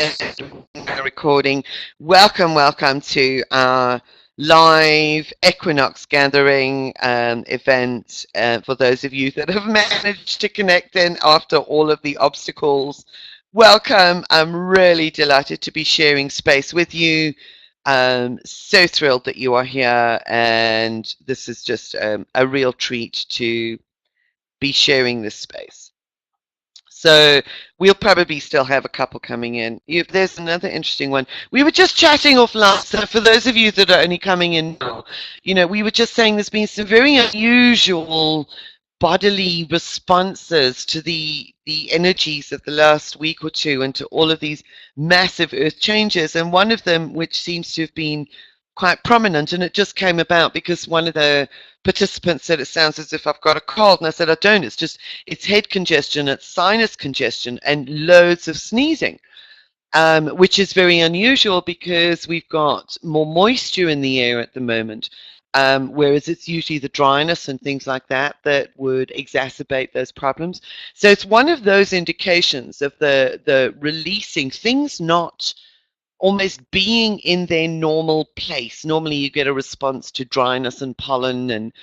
and recording. Welcome to our live Equinox gathering event for those of you that have managed to connect in after all of the obstacles. Welcome. I'm really delighted to be sharing space with you. So thrilled that you are here, and this is just a real treat to be sharing this space. So we'll probably still have a couple coming in. There's another interesting one. We were just chatting offline. So for those of you that are only coming in now, we were just saying there's been some very unusual bodily responses to the energies of the last week or two and to all of these massive earth changes. And one of them, which seems to have been quite prominent, and it just came about because one of the participants said it sounds as if I've got a cold, and I said I don't. It's head congestion, it's sinus congestion, and loads of sneezing, which is very unusual because we've got more moisture in the air at the moment, whereas it's usually the dryness and things like that that would exacerbate those problems. So it's one of those indications of the releasing things not almost being in their normal place. Normally you get a response to dryness and pollen and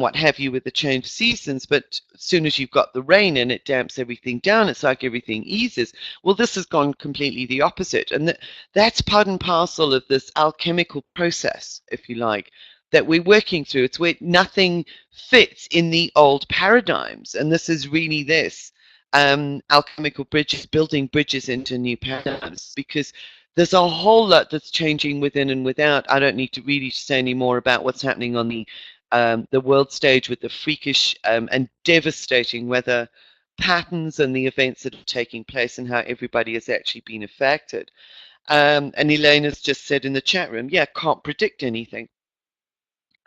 what have you with the change of seasons, but as soon as you've got the rain and it damps everything down, it's like everything eases. Well, this has gone completely the opposite, and that's part and parcel of this alchemical process, if you like, that we're working through. It's where nothing fits in the old paradigms, and this is really this alchemical bridges, building bridges into new paradigms, because there's a whole lot that's changing within and without. I don't need to really say any more about what's happening on the world stage with the freakish and devastating weather patterns and the events that are taking place and how everybody has actually been affected. And Elaine has just said in the chat room, yeah, can't predict anything.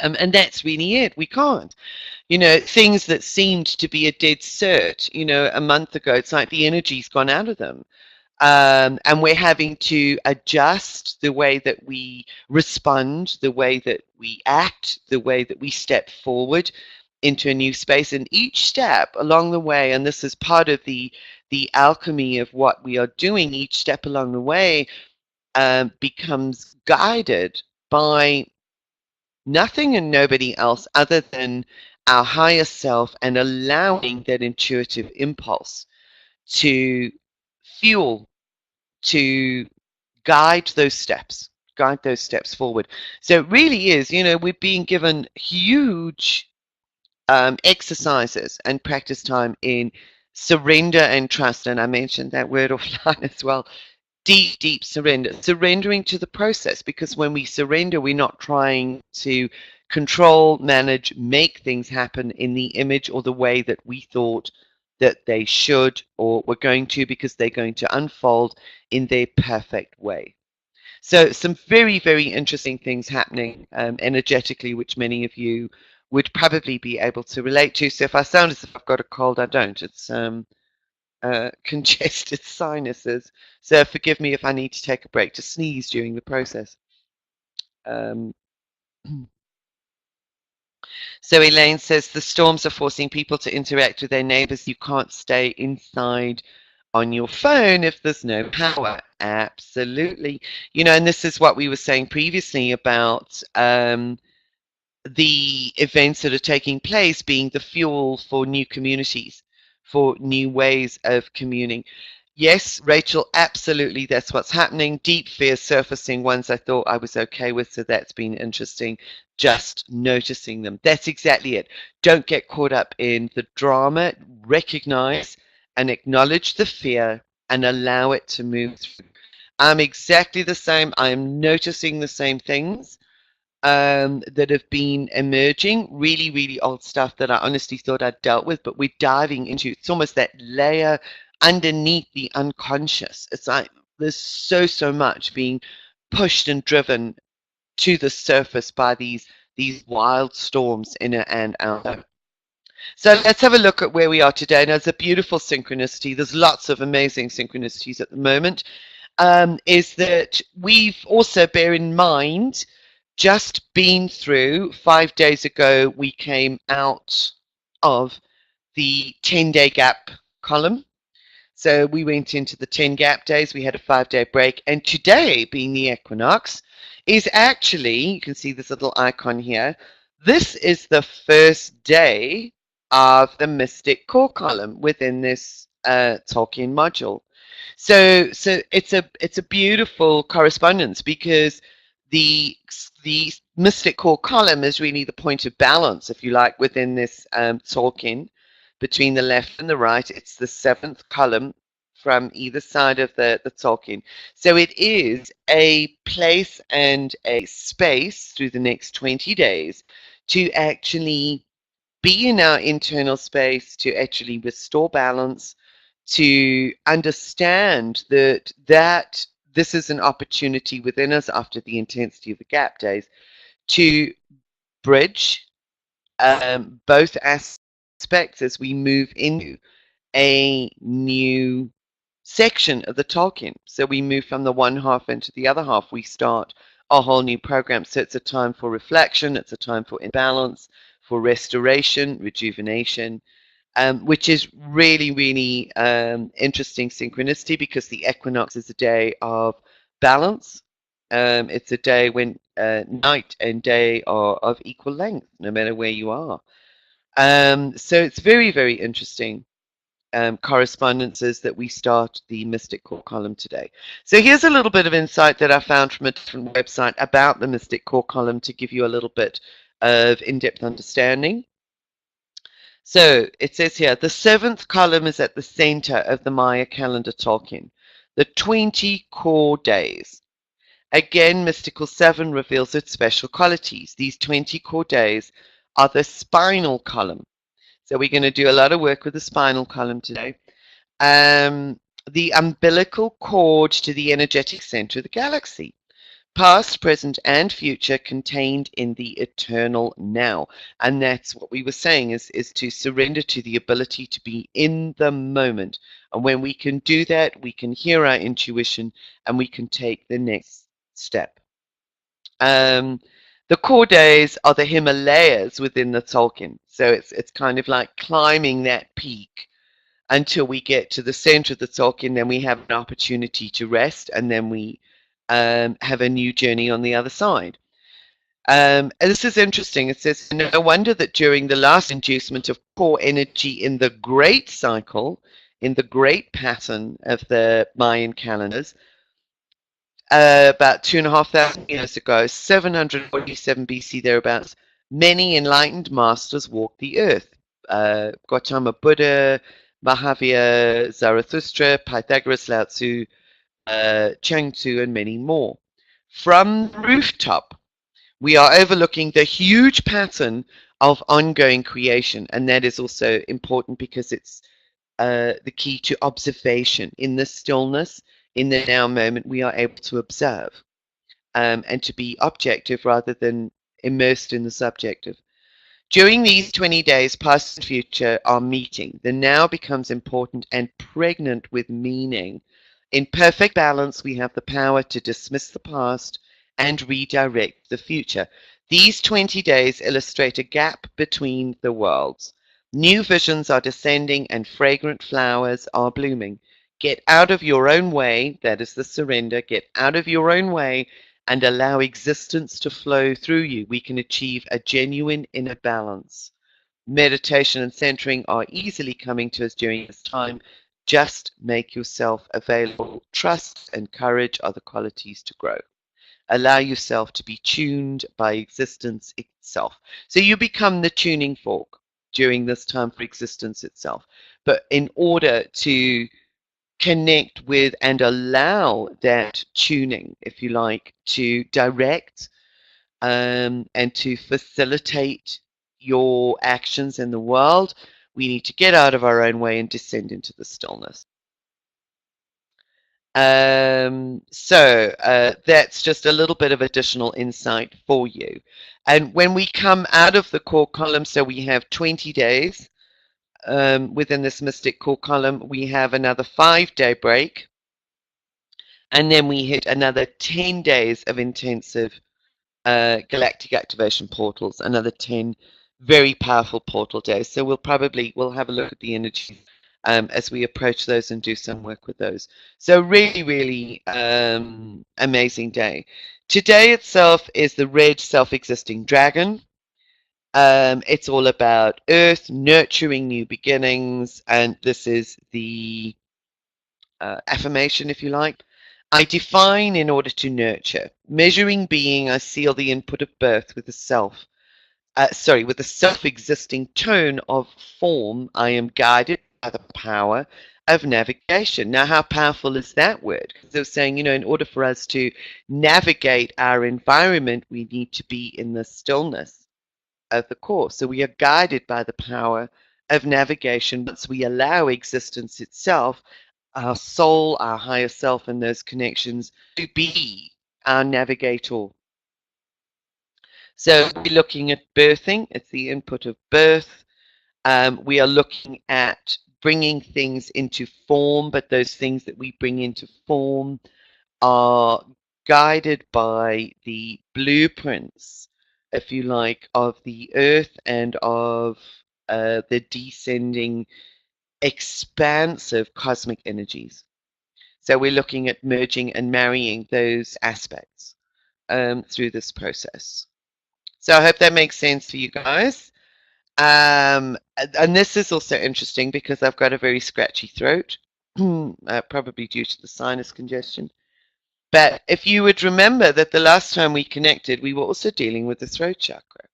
And that's really it. We can't. Things that seemed to be a dead cert, a month ago, it's like the energy's gone out of them. And we're having to adjust the way that we respond, the way that we act, the way that we step forward into a new space. And each step along the way, and this is part of the alchemy of what we are doing, each step along the way becomes guided by nothing and nobody else other than our higher self, and allowing that intuitive impulse to fuel, to guide those steps forward. So it really is, we're being given huge exercises and practice time in surrender and trust. And I mentioned that word offline as well. Deep surrender, surrendering to the process, because when we surrender, we're not trying to control, manage, make things happen in the image or the way that we thought that they should or were going to, because they're going to unfold in their perfect way. So some very, very interesting things happening energetically, which many of you would probably be able to relate to. So if I sound as if I've got a cold, I don't. It's congested sinuses. So forgive me if I need to take a break to sneeze during the process. So Elaine says the storms are forcing people to interact with their neighbors. You can't stay inside on your phone if there's no power. Absolutely. And this is what we were saying previously about the events that are taking place being the fuel for new communities, for new ways of communing. Yes, Rachel, absolutely, that's what's happening. Deep fear surfacing, ones I thought I was okay with, so that's been interesting, just noticing them. That's exactly it. Don't get caught up in the drama. Recognize and acknowledge the fear and allow it to move through. I'm exactly the same. I'm noticing the same things that have been emerging, really, really old stuff that I honestly thought I'd dealt with, but we're diving into. It's almost that layer underneath the unconscious. It's like there's so much being pushed and driven to the surface by these wild storms inner and outer. So let's have a look at where we are today. Now, there's a beautiful synchronicity. There's lots of amazing synchronicities at the moment. Is that we've also, bear in mind, just been through 5 days ago, we came out of the 10-day gap column. So we went into the 10 gap days, we had a 5-day break, and today, being the equinox, is actually, you can see this little icon here, this is the first day of the Mystic Core column within this Tolkien module. So it's a beautiful correspondence because the Mystic Core column is really the point of balance, if you like, within this Tolkien between the left and the right. It's the 7th column from either side of the Tolkien. So it is a place and a space through the next 20 days to actually be in our internal space, to actually restore balance, to understand that this is an opportunity within us after the intensity of the gap days to bridge both aspects as we move into a new section of the Tolkien. So we move from the one half into the other half. We start a whole new program. So it's a time for reflection. It's a time for imbalance, for restoration, rejuvenation, which is really, really interesting synchronicity because the equinox is a day of balance. It's a day when night and day are of equal length, no matter where you are. So it's very, very interesting correspondences that we start the Mystic Core column today. So here's a little bit of insight that I found from a different website about the Mystic Core column to give you a little bit of in-depth understanding. So it says here, the 7th column is at the center of the Maya calendar Tolkien, the 20 core days. Again, Mystical 7 reveals its special qualities. These 20 core days are the spinal column. So we're going to do a lot of work with the spinal column today. The umbilical cord to the energetic center of the galaxy. Past, present, and future contained in the eternal now. And that's what we were saying is to surrender to the ability to be in the moment. And when we can do that, we can hear our intuition and we can take the next step. The core days are the Himalayas within the Tolkien. So it's kind of like climbing that peak until we get to the center of the Tolkien. Then we have an opportunity to rest, and then we have a new journey on the other side. And this is interesting. It says, no wonder that during the last inducement of core energy in the great cycle, in the great pattern of the Mayan calendars, about 2,500 years ago, 747 BC thereabouts, many enlightened masters walked the earth. Gautama Buddha, Mahavir, Zarathustra, Pythagoras, Lao Tzu, Chang Tzu, and many more. From the rooftop, we are overlooking the huge pattern of ongoing creation, and that is also important because it's the key to observation. In the stillness, in the now moment, we are able to observe and to be objective rather than immersed in the subjective. During these 20 days, past and future are meeting. The now becomes important and pregnant with meaning. In perfect balance, we have the power to dismiss the past and redirect the future. These 20 days illustrate a gap between the worlds. New visions are descending and fragrant flowers are blooming. Get out of your own way, that is the surrender. Get out of your own way and allow existence to flow through you. We can achieve a genuine inner balance. Meditation and centering are easily coming to us during this time. Just make yourself available. Trust and courage are the qualities to grow. Allow yourself to be tuned by existence itself. So you become the tuning fork during this time for existence itself. But in order to connect with and allow that tuning, if you like, to direct and to facilitate your actions in the world, we need to get out of our own way and descend into the stillness. That's just a little bit of additional insight for you. And when we come out of the core column, so we have 20 days within this mystic core column, we have another 5-day break. And then we hit another 10 days of intensive galactic activation portals, another 10 very powerful portal days. So we'll have a look at the energies as we approach those and do some work with those. So really, really amazing day. Today itself is the red self-existing dragon. It's all about earth, nurturing new beginnings, and this is the affirmation, if you like. I define in order to nurture. Measuring being, I seal the input of birth with the self. With the self-existing tone of form, I am guided by the power of navigation. Now, how powerful is that word? Because they were saying, in order for us to navigate our environment, we need to be in the stillness of the core. So we are guided by the power of navigation once we allow existence itself, our soul, our higher self, and those connections to be our navigator. So we're looking at birthing. It's the input of birth. We are looking at bringing things into form, but those things that we bring into form are guided by the blueprints, if you like, of the earth and of the descending expansive cosmic energies. So we're looking at merging and marrying those aspects through this process. So I hope that makes sense for you guys. And this is also interesting because I've got a very scratchy throat, probably due to the sinus congestion. But if you would remember that the last time we connected, we were also dealing with the throat chakra.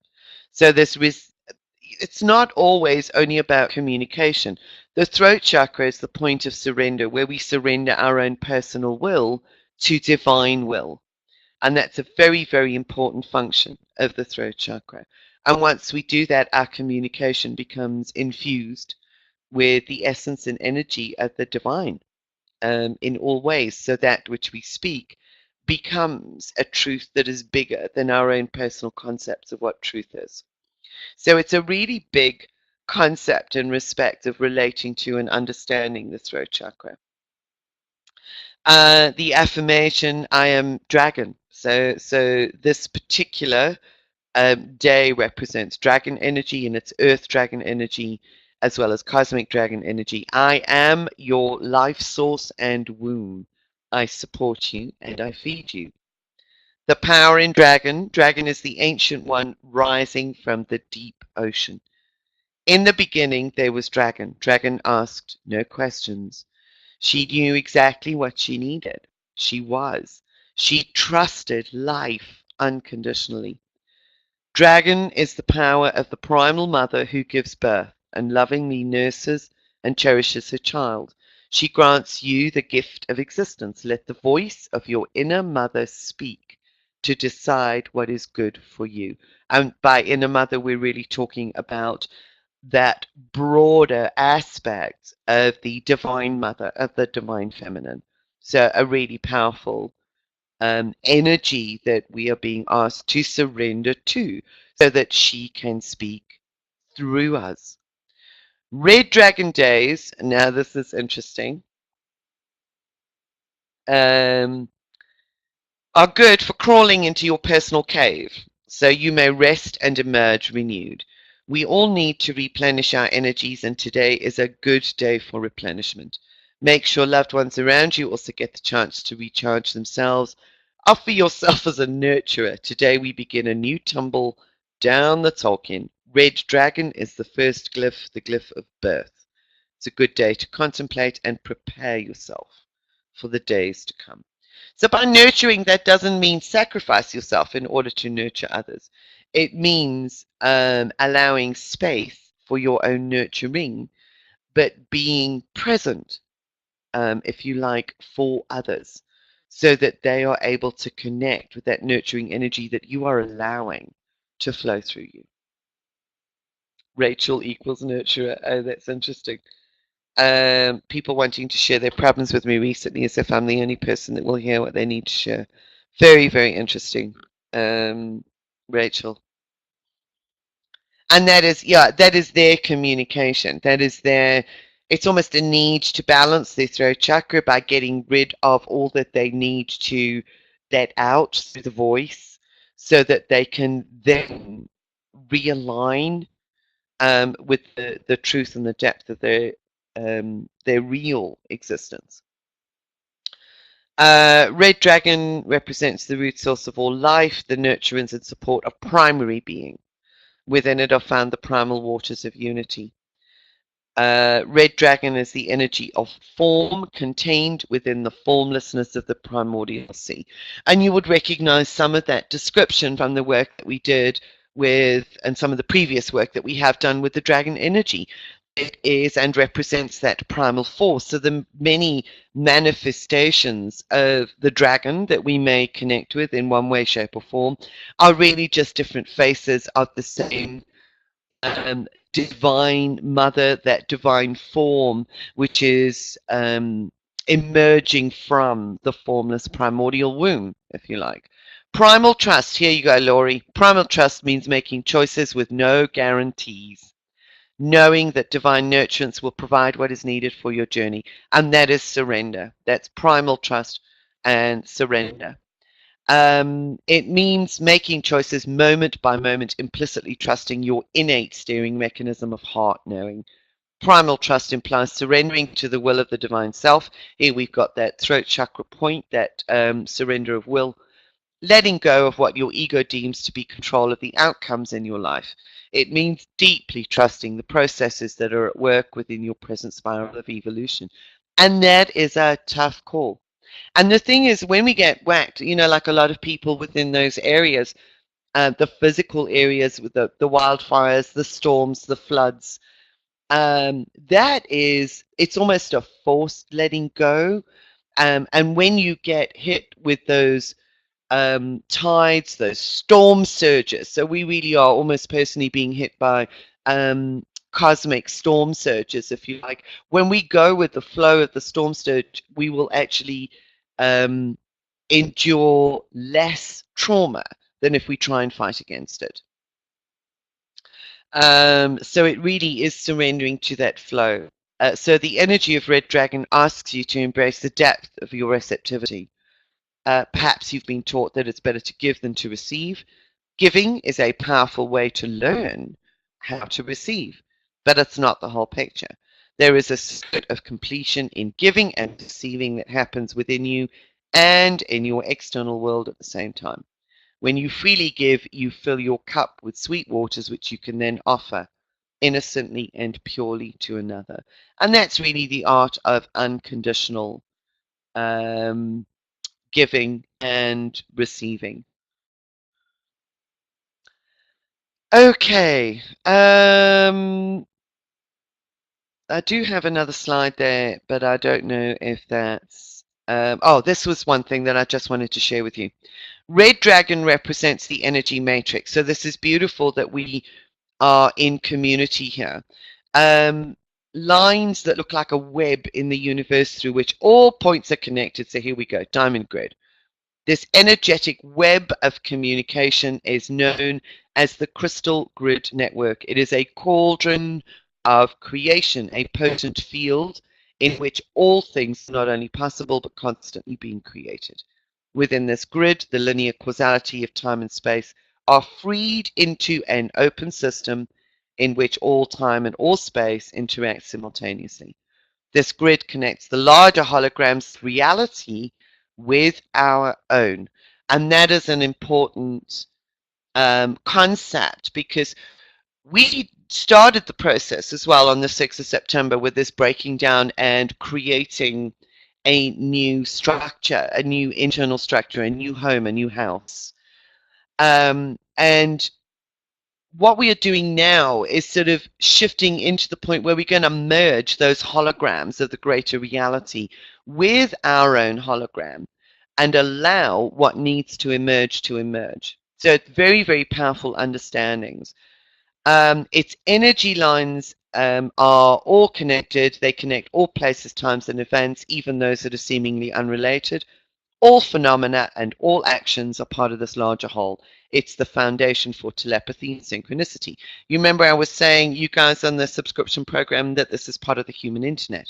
So it's not always only about communication. The throat chakra is the point of surrender, where we surrender our own personal will to divine will. And that's a very, very important function of the throat chakra. And once we do that, our communication becomes infused with the essence and energy of the divine in all ways. So that which we speak becomes a truth that is bigger than our own personal concepts of what truth is. So it's a really big concept in respect of relating to and understanding the throat chakra. The affirmation, I am dragon. So this particular day represents dragon energy and its earth dragon energy, as well as cosmic dragon energy. I am your life source and womb. I support you and I feed you. The power in dragon. Dragon is the ancient one rising from the deep ocean. In the beginning, there was dragon. Dragon asked no questions. She knew exactly what she needed. She was. She trusted life unconditionally. Dragon is the power of the primal mother who gives birth and lovingly nurses and cherishes her child. She grants you the gift of existence. Let the voice of your inner mother speak to decide what is good for you. And by inner mother, we're really talking about that broader aspect of the divine mother, of the divine feminine. So a really powerful energy that we are being asked to surrender to so that she can speak through us. Red Dragon Days, now this is interesting, um, are good for crawling into your personal cave so you may rest and emerge renewed. We all need to replenish our energies, and today is a good day for replenishment. Make sure loved ones around you also get the chance to recharge themselves. Offer yourself as a nurturer. Today we begin a new tumble down the Tolkien. Red Dragon is the first glyph, the glyph of birth. It's a good day to contemplate and prepare yourself for the days to come. So by nurturing, that doesn't mean sacrifice yourself in order to nurture others. It means allowing space for your own nurturing, but being present, if you like, for others so that they are able to connect with that nurturing energy that you are allowing to flow through you. Rachel equals nurturer. Oh, that's interesting. People wanting to share their problems with me recently as if I'm the only person that will hear what they need to share. Very, very interesting, Rachel. And that is, yeah, that is their communication. That is their, it's almost a need to balance their throat chakra by getting rid of all that they need to let out through the voice so that they can then realign with the truth and the depth of their their real existence. Red dragon represents the root source of all life, the nurturance and support of primary being. Within it are found the primal waters of unity. Red dragon is the energy of form contained within the formlessness of the primordial sea. And you would recognize some of that description from the work that we did with, and some of the previous work that we have done with the dragon energy. It is and represents that primal force. So the many manifestations of the dragon that we may connect with in one way, shape, or form are really just different faces of the same divine mother, that divine form, which is emerging from the formless primordial womb, if you like. Primal trust. Here you go, Laurie. Primal trust means making choices with no guarantees, knowing that divine nurturance will provide what is needed for your journey. And that is surrender. That's primal trust and surrender. It means making choices moment by moment, implicitly trusting your innate steering mechanism of heart knowing. Primal trust implies surrendering to the will of the divine self. Here we've got that throat chakra point, that surrender of will, letting go of what your ego deems to be control of the outcomes in your life. It means deeply trusting the processes that are at work within your present spiral of evolution. And that is a tough call. And the thing is, when we get whacked, like a lot of people within those areas, the physical areas with the wildfires, the storms, the floods, it's almost a forced letting go. And when you get hit with those tides, those storm surges. So we really are almost personally being hit by cosmic storm surges, if you like. When we go with the flow of the storm surge, we will actually endure less trauma than if we try and fight against it. So it really is surrendering to that flow. So the energy of Red Dragon asks you to embrace the depth of your receptivity. Perhaps you've been taught that it's better to give than to receive. Giving is a powerful way to learn how to receive, but it's not the whole picture. There is a state of completion in giving and receiving that happens within you and in your external world at the same time. When you freely give, you fill your cup with sweet waters, which you can then offer innocently and purely to another. And that's really the art of unconditional giving and receiving. Okay. I do have another slide there, but I don't know if that's... oh, this was one thing that I just wanted to share with you. Red Dragon represents the energy matrix. So this is beautiful that we are in community here. Lines that look like a web in the universe through which all points are connected. So here we go, diamond grid. This energetic web of communication is known as the crystal grid network. It is a cauldron of creation, a potent field in which all things are not only possible but constantly being created. Within this grid, the linear causality of time and space are freed into an open system in which all time and all space interact simultaneously. This grid connects the larger hologram's reality with our own. And that is an important concept, because we started the process as well on the 6th of September with this breaking down and creating a new structure, a new internal structure, a new home, a new house. And what we are doing now is sort of shifting into the point where we're going to merge those holograms of the greater reality with our own hologram and allow what needs to emerge to emerge. So it's very, very powerful understandings. Its energy lines are all connected. They connect all places, times, and events, even those that are seemingly unrelated. All phenomena and all actions are part of this larger whole. It's the foundation for telepathy and synchronicity. You remember I was saying, you guys on the subscription program, that this is part of the human internet.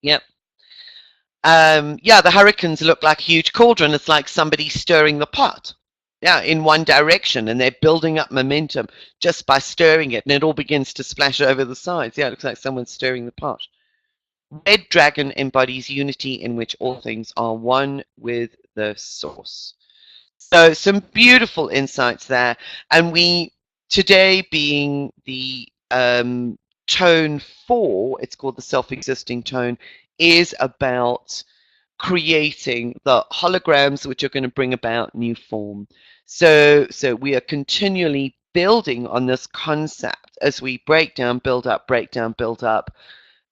Yep. Yeah, the hurricanes look like a huge cauldron. It's like somebody stirring the pot. yeah, in one direction, and they're building up momentum just by stirring it, and it all begins to splash over the sides. Yeah, it looks like someone's stirring the pot. Red dragon embodies unity in which all things are one with the source. So some beautiful insights there. And we, today being the tone 4, it's called the self-existing tone, is about creating the holograms which are going to bring about new form. So we are continually building on this concept as we break down, build up,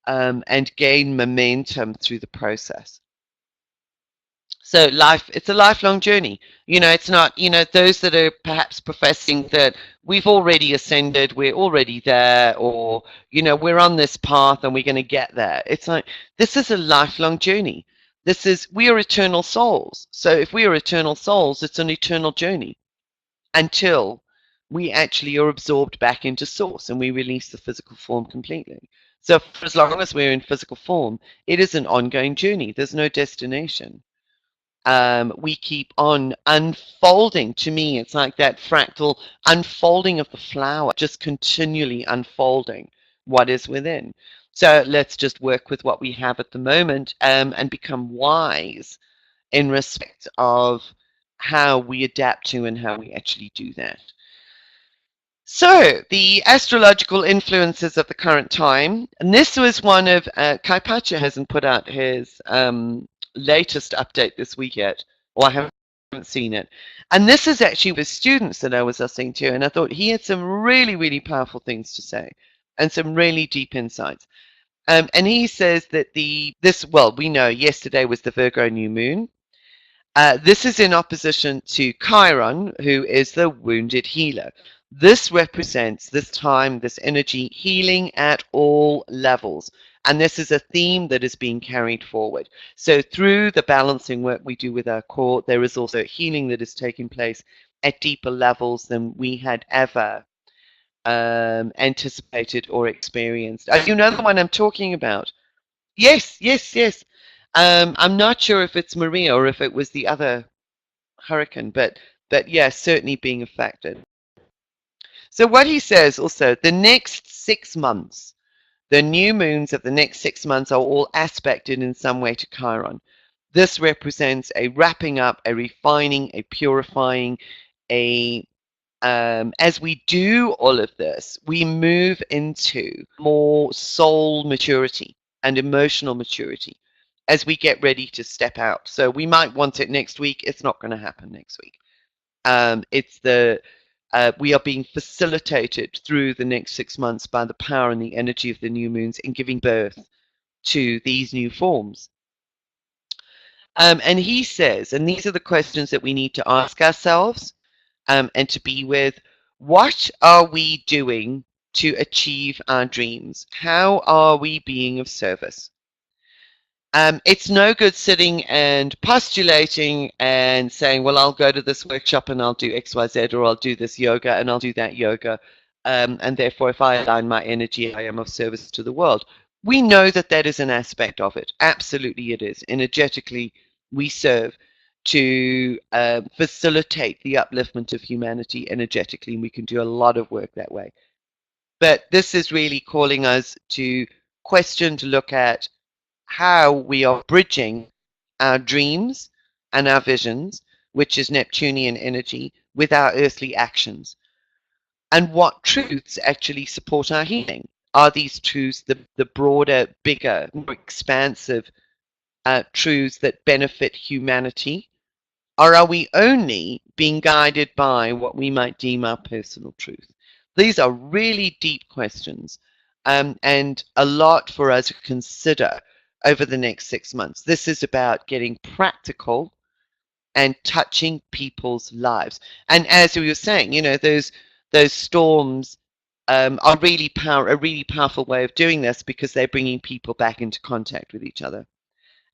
and gain momentum through the process. So it's a lifelong journey. It's not, those that are perhaps professing that we've already ascended, we're already there, or, we're on this path and we're going to get there. It's like, this is a lifelong journey. We are eternal souls. So if we are eternal souls, it's an eternal journey until we actually are absorbed back into source and we release the physical form completely. So for as long as we're in physical form, it is an ongoing journey. There's no destination. We keep on unfolding. To me, it's like that fractal unfolding of the flower, just continually unfolding what is within. So let's just work with what we have at the moment, and become wise in respect of how we adapt to and how we actually do that. So, the astrological influences of the current time, and this was one of, Kai Pacha hasn't put out his latest update this week yet, or I haven't seen it. And this is actually with students that I was listening to, and I thought he had some really, really powerful things to say and some really deep insights. And he says that we know yesterday was the Virgo new moon. This is in opposition to Chiron, who is the wounded healer. This represents this time, this energy, healing at all levels. And this is a theme that is being carried forward. So through the balancing work we do with our core, there is also healing that is taking place at deeper levels than we had ever anticipated or experienced. You know the one I'm talking about? Yes, yes, yes. I'm not sure if it's Maria or if it was the other hurricane, but yes, certainly being affected. So what he says also, the next 6 months, the new moons of the next 6 months are all aspected in some way to Chiron. This represents a wrapping up, a refining, a purifying, as we do all of this, we move into more soul maturity and emotional maturity as we get ready to step out. So we might want it next week. It's not going to happen next week. We are being facilitated through the next 6 months by the power and the energy of the new moons in giving birth to these new forms. And he says, and these are the questions that we need to ask ourselves, and to be with, what are we doing to achieve our dreams? How are we being of service? It's no good sitting and postulating and saying, well, I'll go to this workshop and I'll do XYZ, or I'll do this yoga and I'll do that yoga. And therefore, if I align my energy, I am of service to the world. We know that that is an aspect of it. Absolutely, it is. Energetically, we serve to facilitate the upliftment of humanity energetically, and we can do a lot of work that way. But this is really calling us to question, to look at how we are bridging our dreams and our visions, which is Neptunian energy, with our earthly actions. And what truths actually support our healing? Are these truths the broader, bigger, more expansive truths that benefit humanity? Or are we only being guided by what we might deem our personal truth? These are really deep questions, and a lot for us to consider over the next 6 months. This is about getting practical and touching people's lives. And as we were saying, those storms are a really powerful way of doing this, because they're bringing people back into contact with each other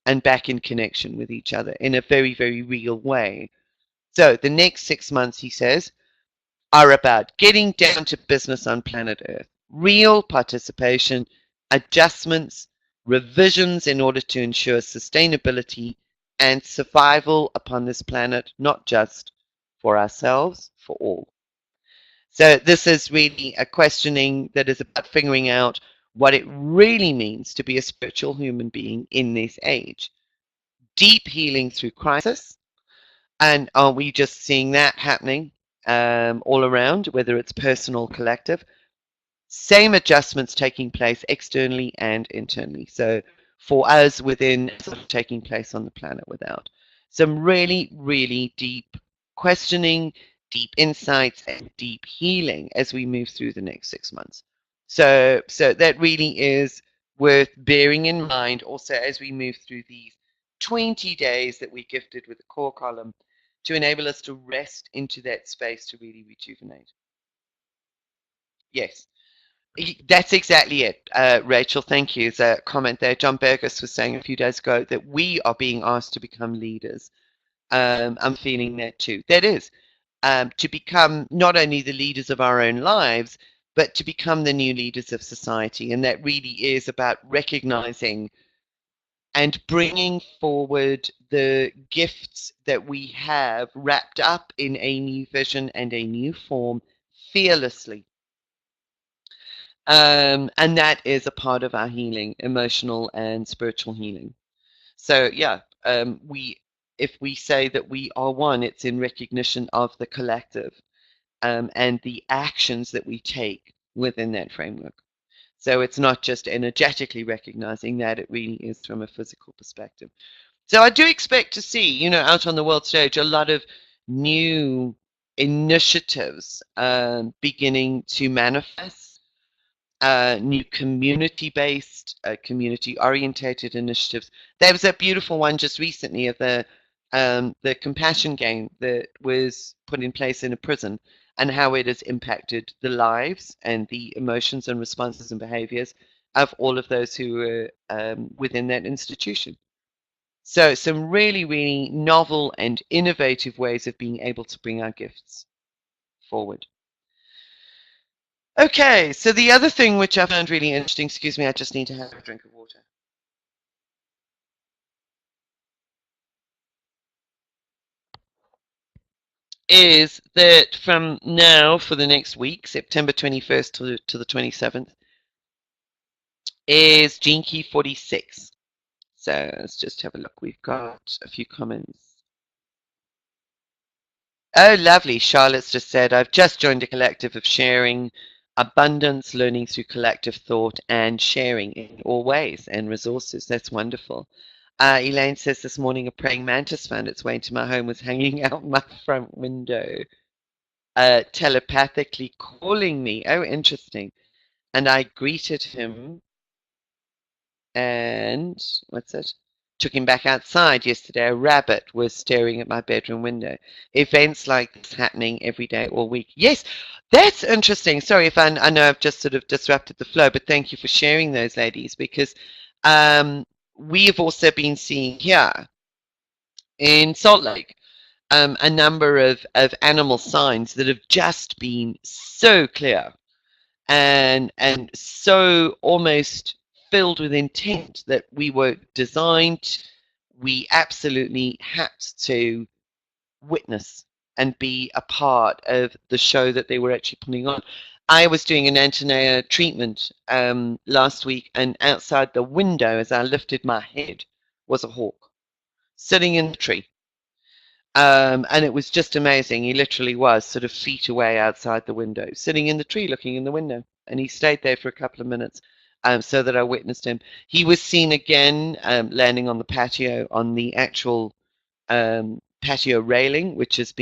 and back in connection with each other in a very, very real way. So the next 6 months, he says, are about getting down to business on planet Earth. Real participation, adjustments, revisions in order to ensure sustainability and survival upon this planet, not just for ourselves, for all. So this is really a questioning that is about figuring out what it really means to be a spiritual human being in this age. Deep healing through crisis. And are we just seeing that happening all around, whether it's personal or collective? Same adjustments taking place externally and internally. So for us within, sort of taking place on the planet without. Some really, really deep questioning, deep insights, and deep healing as we move through the next 6 months. So that really is worth bearing in mind also as we move through these 20 days that we're gifted with the core column to enable us to rest into that space to really rejuvenate. Yes. That's exactly it, Rachel. Thank you. There's a comment there. John Burgess was saying a few days ago that we are being asked to become leaders. I'm feeling that too. That is to become not only the leaders of our own lives, but to become the new leaders of society. And that really is about recognizing and bringing forward the gifts that we have wrapped up in a new vision and a new form fearlessly. And that is a part of our healing, emotional and spiritual healing. So yeah, if we say that we are one, it's in recognition of the collective and the actions that we take within that framework. So it's not just energetically recognizing that, it really is from a physical perspective. So I do expect to see, out on the world stage, a lot of new initiatives beginning to manifest, new community-based, community-orientated initiatives. There was a beautiful one just recently of the compassion game that was put in place in a prison and how it has impacted the lives and the emotions and responses and behaviors of all of those who were within that institution. So some really, really novel and innovative ways of being able to bring our gifts forward. Okay, so the other thing which I found really interesting, excuse me, I just need to have a drink of water, is that from now for the next week, September 21st to the 27th, is Gene Key 46. So let's just have a look. We've got a few comments. Oh, lovely. Charlotte's just said, I've just joined a collective of sharing abundance, learning through collective thought, and sharing in all ways and resources. That's wonderful. Elaine says this morning a praying mantis found its way into my home, was hanging out my front window, telepathically calling me. Oh, interesting. And I greeted him and what's it? Took him back outside yesterday. A rabbit was staring at my bedroom window. Events like this happening every day all week. Yes, that's interesting. Sorry if I know I've just sort of disrupted the flow, but thank you for sharing those, ladies, because we have also been seeing here in Salt Lake a number of animal signs that have just been so clear and so almost filled with intent that we were designed, we absolutely had to witness and be a part of the show that they were actually putting on. I was doing an antenna treatment last week, and outside the window, as I lifted my head, was a hawk sitting in the tree. And it was just amazing. He literally was sort of feet away outside the window, sitting in the tree looking in the window. And he stayed there for a couple of minutes so that I witnessed him. He was seen again landing on the patio, on the actual patio railing, which is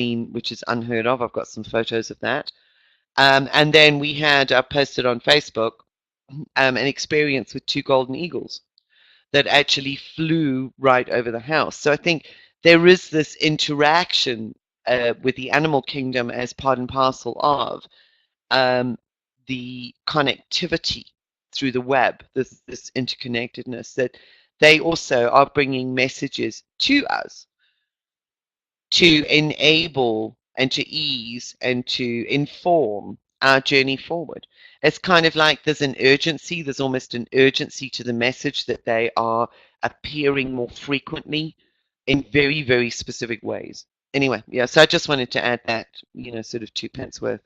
unheard of. I've got some photos of that. And then we had posted on Facebook an experience with two golden eagles that actually flew right over the house. So I think there is this interaction with the animal kingdom as part and parcel of the connectivity through the web, this interconnectedness, that they also are bringing messages to us to enable and to ease and to inform our journey forward. It's kind of like there's almost an urgency to the message that they are appearing more frequently in very, very specific ways. Anyway, yeah, so I just wanted to add that, sort of two pence worth.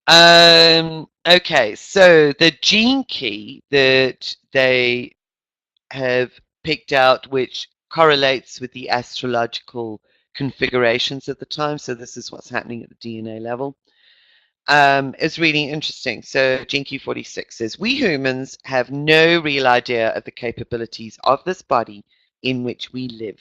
Okay, so the gene key that they have picked out, which correlates with the astrological configurations at the time, so this is what's happening at the DNA level, is really interesting. So gene key 46 says, we humans have no real idea of the capabilities of this body in which we live.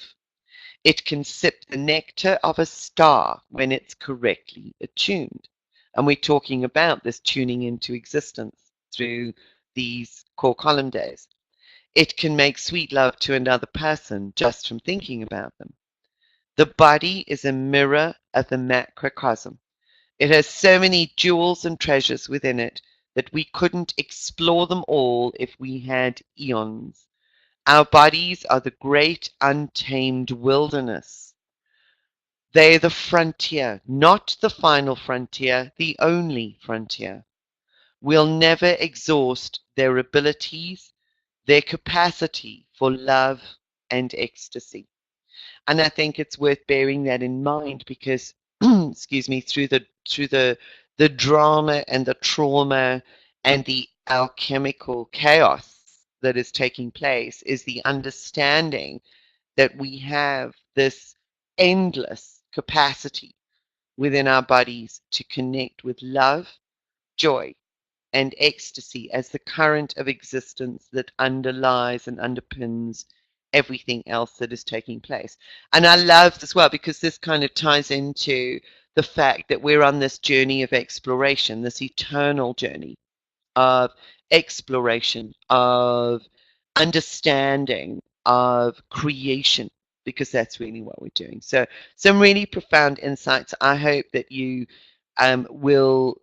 It can sip the nectar of a star when it's correctly attuned. And we're talking about this tuning into existence through these core column days. It can make sweet love to another person just from thinking about them. The body is a mirror of the macrocosm. It has so many jewels and treasures within it that we couldn't explore them all if we had eons. Our bodies are the great untamed wilderness. They're the frontier, not the final frontier, the only frontier. We'll never exhaust their abilities, their capacity for love and ecstasy. And I think it's worth bearing that in mind because, excuse me, through the drama and the trauma and the alchemical chaos that is taking place is the understanding that we have this endless capacity within our bodies to connect with love, joy, and ecstasy as the current of existence that underlies and underpins everything else that is taking place. And I love as well because this kind of ties into the fact that we're on this journey of exploration, this eternal journey of exploration, of understanding, of creation, because that's really what we're doing. So, some really profound insights. I hope that you will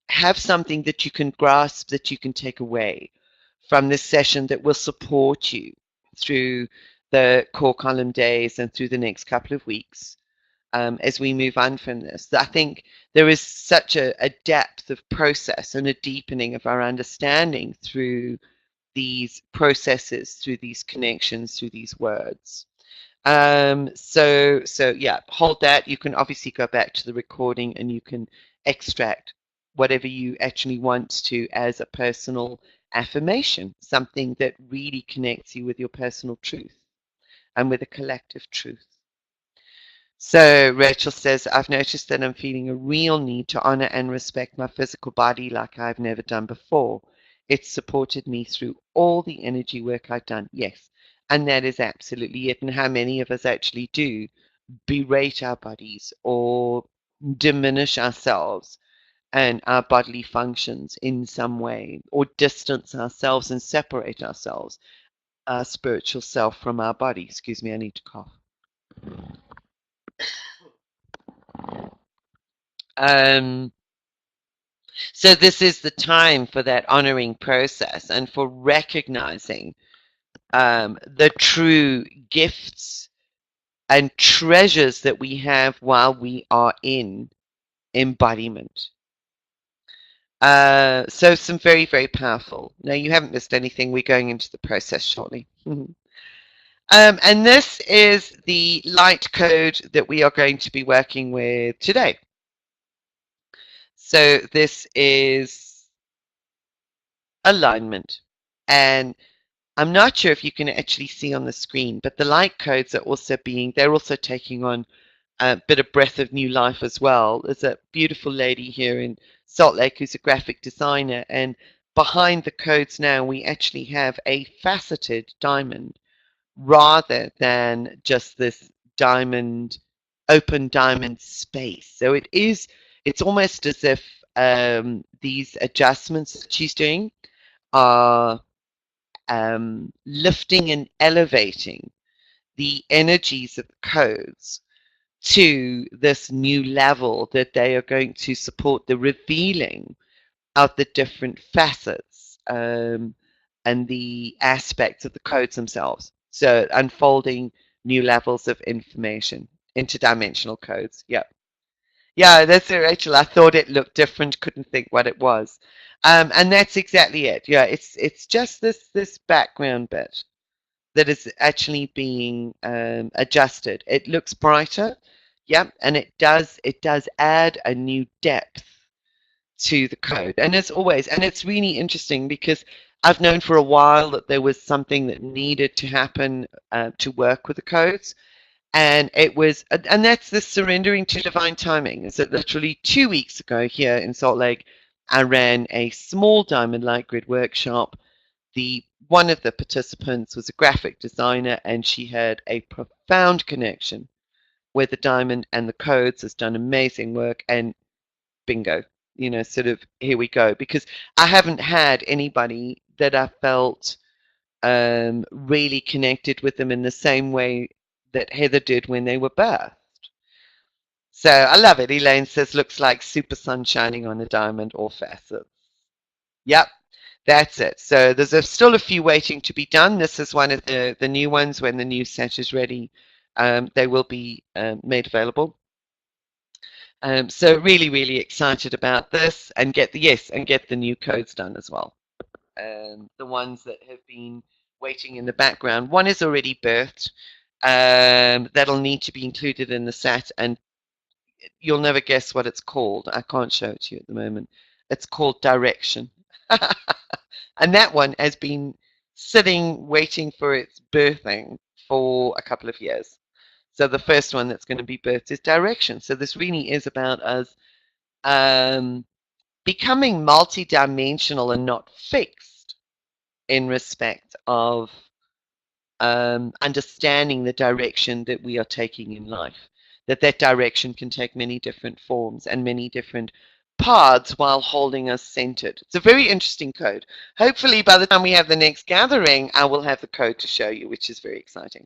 have something that you can grasp, that you can take away from this session that will support you through the core column days and through the next couple of weeks as we move on from this. I think there is such a depth of process and a deepening of our understanding through these processes, through these connections, through these words. So yeah, hold that. You can obviously go back to the recording and you can extract whatever you actually want to as a personal affirmation, something that really connects you with your personal truth and with a collective truth. So Rachel says, I've noticed that I'm feeling a real need to honor and respect my physical body like I've never done before. It's supported me through all the energy work I've done. Yes, and that is absolutely it. And how many of us actually do berate our bodies or diminish ourselves and our bodily functions in some way, or distance ourselves and separate ourselves, our spiritual self from our body. Excuse me, I need to cough. So this is the time for that honoring process and for recognizing the true gifts and treasures that we have while we are in embodiment. So some very, very powerful. Now you haven't missed anything. We're going into the process shortly. And this is the light code that we are going to be working with today. So this is alignment. And I'm not sure if you can actually see on the screen, but the light codes are also they're also taking on a bit of breath of new life as well. There's a beautiful lady here in Salt Lake who's a graphic designer, and behind the codes now we actually have a faceted diamond rather than just this diamond, open diamond space. So it's almost as if these adjustments that she's doing are lifting and elevating the energies of the codes to this new level that they are going to support the revealing of the different facets and the aspects of the codes themselves. So unfolding new levels of information, interdimensional codes. Yeah. Yeah, that's it, Rachel. I thought it looked different, couldn't think what it was. And that's exactly it. Yeah, it's just this background bit. that is actually being adjusted. It looks brighter, yeah, and it does add a new depth to the code. And as always, and it's really interesting because I've known for a while that there was something that needed to happen to work with the codes. And that's the surrendering to divine timing. Is that literally 2 weeks ago here in Salt Lake, I ran a small diamond light grid workshop. The one of the participants was a graphic designer, and she had a profound connection with the diamond and the codes, has done amazing work, and bingo, sort of here we go. Because I haven't had anybody that I felt really connected with them in the same way that Heather did when they were birthed. So I love it. Elaine says, looks like super sun shining on a diamond, all facets. Yep, that's it. So there's still a few waiting to be done. This is one of the new ones. When the new set is ready, they will be made available. So really, really excited about this, and get the new codes done as well. The ones that have been waiting in the background. One is already birthed. That'll need to be included in the set, and you'll never guess what it's called. I can't show it to you at the moment. It's called Direction. And that one has been sitting waiting for its birthing for a couple of years. So the first one that's going to be birthed is Direction. So this really is about us um, becoming multidimensional and not fixed in respect of understanding the direction that we are taking in life. That direction can take many different forms and many different paths while holding us centered. It's a very interesting code. Hopefully, by the time we have the next gathering, I will have the code to show you, which is very exciting.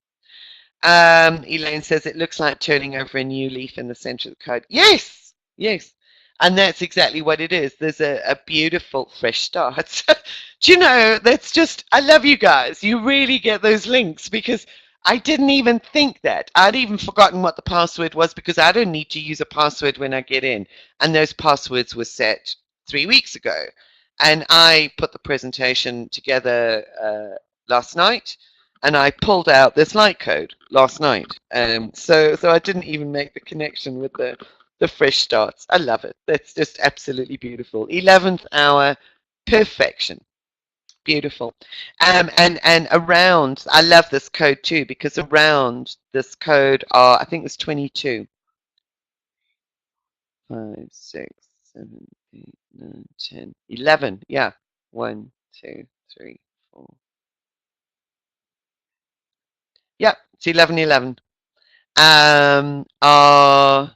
Elaine says it looks like turning over a new leaf in the center of the code. Yes, yes. And that's exactly what it is. There's a beautiful fresh start. Do you know, that's just, I love you guys. You really get those links because I didn't even think that. I'd even forgotten what the password was because I don't need to use a password when I get in. And those passwords were set 3 weeks ago. And I put the presentation together last night, and I pulled out this light code last night. So I didn't even make the connection with the fresh starts. I love it. That's just absolutely beautiful. 11th hour perfection. Beautiful. And around, I love this code too, because around this code are, I think there's 22. 5, 6, 7, 8, 9, 10, 11. Yeah. 1, 2, 3, 4. Yep, it's 11, 11. Uh,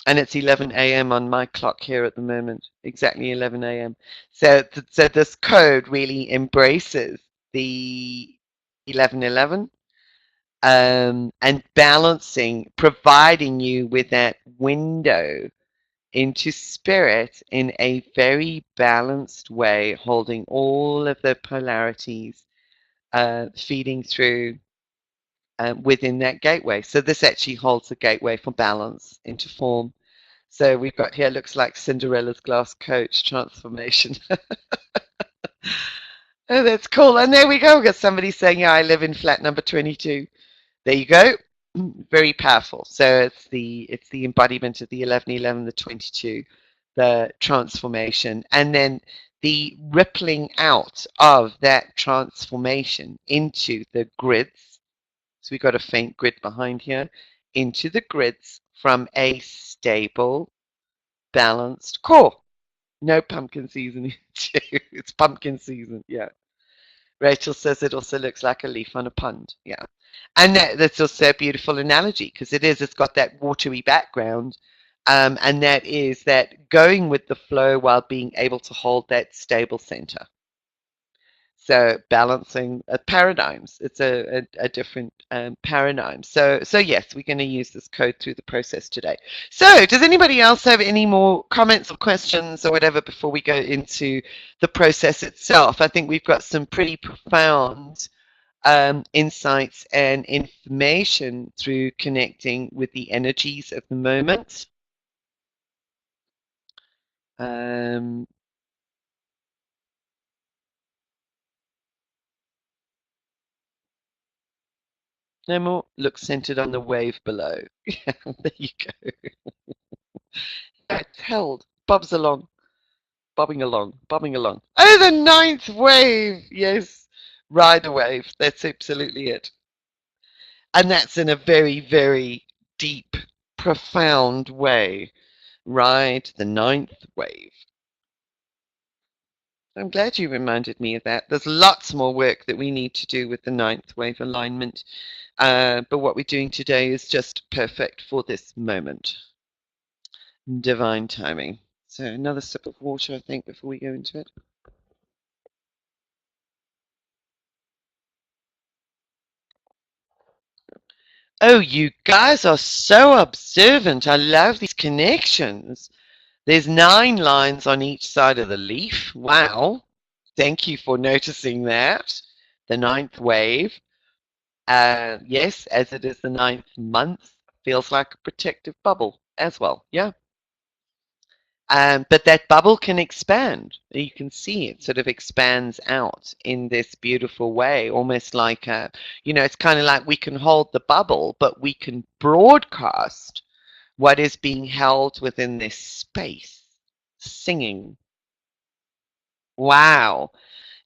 and it's 11 a.m. on my clock here at the moment, exactly 11 a.m. So this code really embraces the 11:11 and balancing, providing you with that window into spirit in a very balanced way, holding all of the polarities, feeding through within that gateway. So this actually holds the gateway for balance into form. So we've got here, looks like Cinderella's glass coach transformation. Oh, that's cool. And there we go. We've got somebody saying, yeah, I live in flat number 22. There you go. Very powerful. So it's the embodiment of the 11:11, the 22, the transformation, and then the rippling out of that transformation into the grids. So we've got a faint grid behind here, into the grids from a stable, balanced core. No pumpkin season. It's pumpkin season. Yeah. Rachel says it also looks like a leaf on a pond. Yeah. And that's also a beautiful analogy because it's got that watery background. And that is that going with the flow while being able to hold that stable center. So balancing paradigms, it's a different paradigm. So yes, we're going to use this code through the process today. So does anybody else have any more comments or questions or whatever before we go into the process itself? I think we've got some pretty profound insights and information through connecting with the energies of the moment. Um, No more. Look centered on the wave below. Yeah, there you go. It's held. Bobs along. Bobbing along. Bobbing along. Oh, the ninth wave! Yes. Ride the wave. That's absolutely it. And that's in a very, very deep, profound way. Ride the ninth wave. I'm glad you reminded me of that. There's lots more work that we need to do with the ninth wave alignment. But what we're doing today is just perfect for this moment. Divine timing. So another sip of water, I think, before we go into it. Oh, you guys are so observant. I love these connections. There's 9 lines on each side of the leaf. Wow. Thank you for noticing that. The ninth wave. Yes, as it is the ninth month, feels like a protective bubble as well. Yeah. But that bubble can expand. You can see it sort of expands out in this beautiful way, almost like it's kind of like we can hold the bubble, but we can broadcast what is being held within this space. Singing. Wow.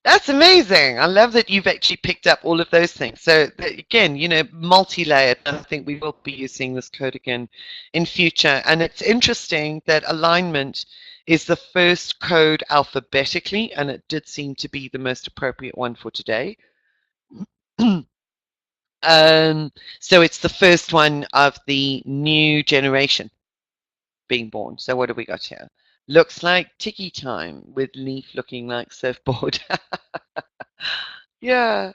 That's amazing. I love that you've actually picked up all of those things. So again, multi-layered. I think we will be using this code again in future. And it's interesting that alignment is the first code alphabetically, and it did seem to be the most appropriate one for today. So it's the first one of the new generation being born. So what have we got here? Looks like Tiki Time with Leaf looking like surfboard. Yeah.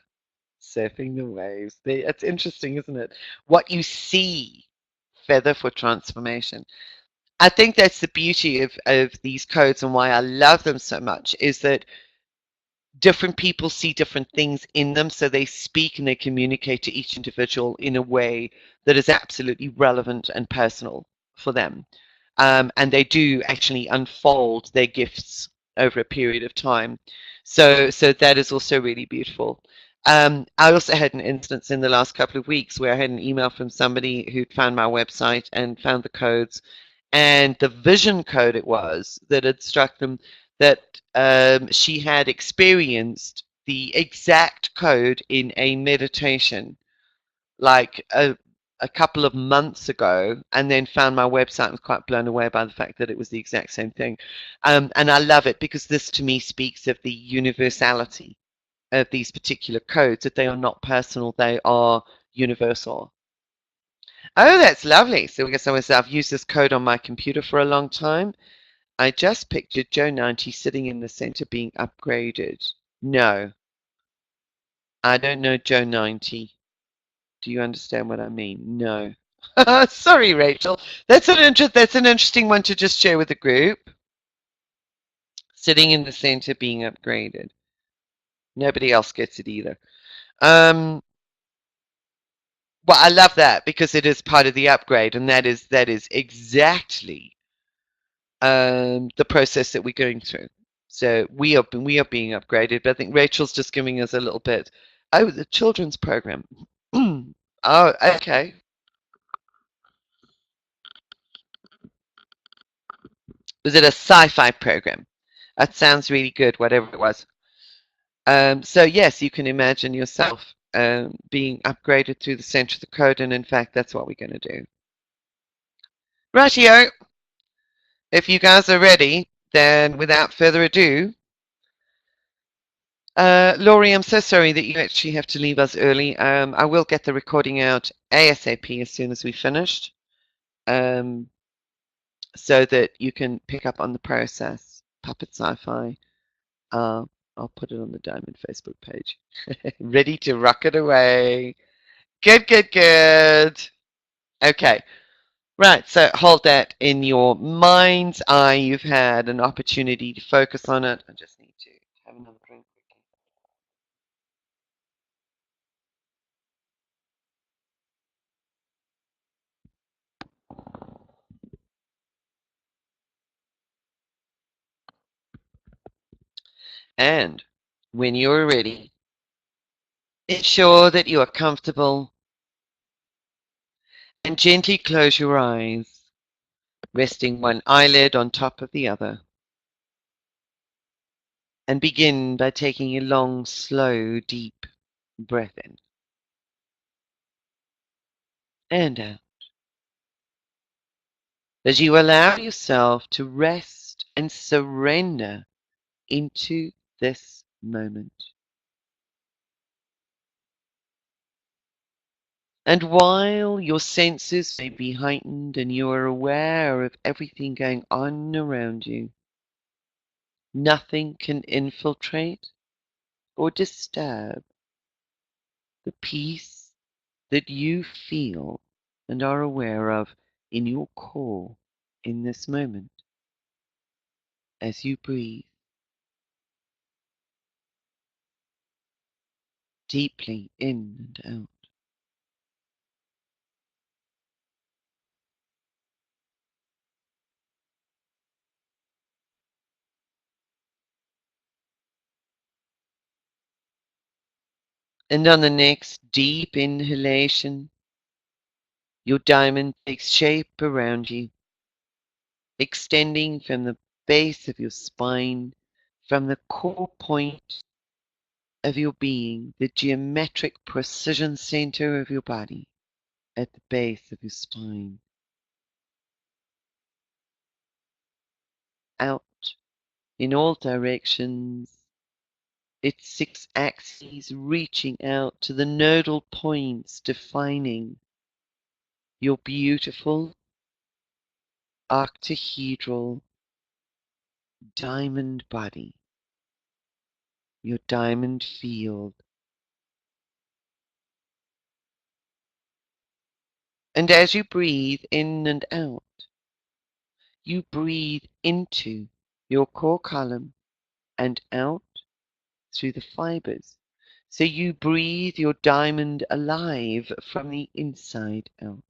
Surfing the waves. It's interesting, isn't it? What you see, feather for transformation. I think that's the beauty of these codes and why I love them so much is that different people see different things in them, so they speak and they communicate to each individual in a way that is absolutely relevant and personal for them. And they do actually unfold their gifts over a period of time. So that is also really beautiful. I also had an instance in the last couple of weeks where I had an email from somebody who'd found my website and found the codes, and the vision code it was that had struck them that she had experienced the exact code in a meditation like a couple of months ago, and then found my website and was quite blown away by the fact that it was the exact same thing. And I love it because this to me speaks of the universality of these particular codes, that they are not personal, they are universal. Oh, that's lovely. So we get someone says, I've used this code on my computer for a long time. I just pictured Joe 90 sitting in the center being upgraded. No, I don't know Joe 90. Do you understand what I mean? No. Sorry, Rachel. That's an interesting one to just share with the group. Sitting in the center being upgraded. Nobody else gets it either. Well, I love that because it is part of the upgrade, and that is exactly the process that we're going through. So we are being upgraded, but I think Rachel's just giving us a little bit. Oh, the children's program. Oh, okay. Was it a sci-fi program? That sounds really good, whatever it was. So yes, you can imagine yourself being upgraded through the center of the code, and in fact, that's what we're going to do. Rightio. If you guys are ready, then without further ado, Laurie, I'm so sorry that you actually have to leave us early. I will get the recording out ASAP as soon as we finished, um, so that you can pick up on the process. Puppet Sci-Fi. I'll put it on the Diamond Facebook page. Ready to rock it away. Good, good, good. Okay. Right, so hold that in your mind's eye. You've had an opportunity to focus on it. I just need to have another drink quickly. And when you're ready, ensure that you are comfortable And gently close your eyes, resting one eyelid on top of the other. And begin by taking a long, slow, deep breath in and out. As you allow yourself to rest and surrender into this moment. And while your senses may be heightened and you are aware of everything going on around you, nothing can infiltrate or disturb the peace that you feel and are aware of in your core in this moment as you breathe deeply in and out. And on the next deep inhalation, your diamond takes shape around you, extending from the base of your spine, from the core point of your being, the geometric precision center of your body at the base of your spine, out in all directions, its 6 axes reaching out to the nodal points defining your beautiful octahedral diamond body, your diamond field. And as you breathe in and out, you breathe into your core column and out through the fibers. So you breathe your diamond alive from the inside out.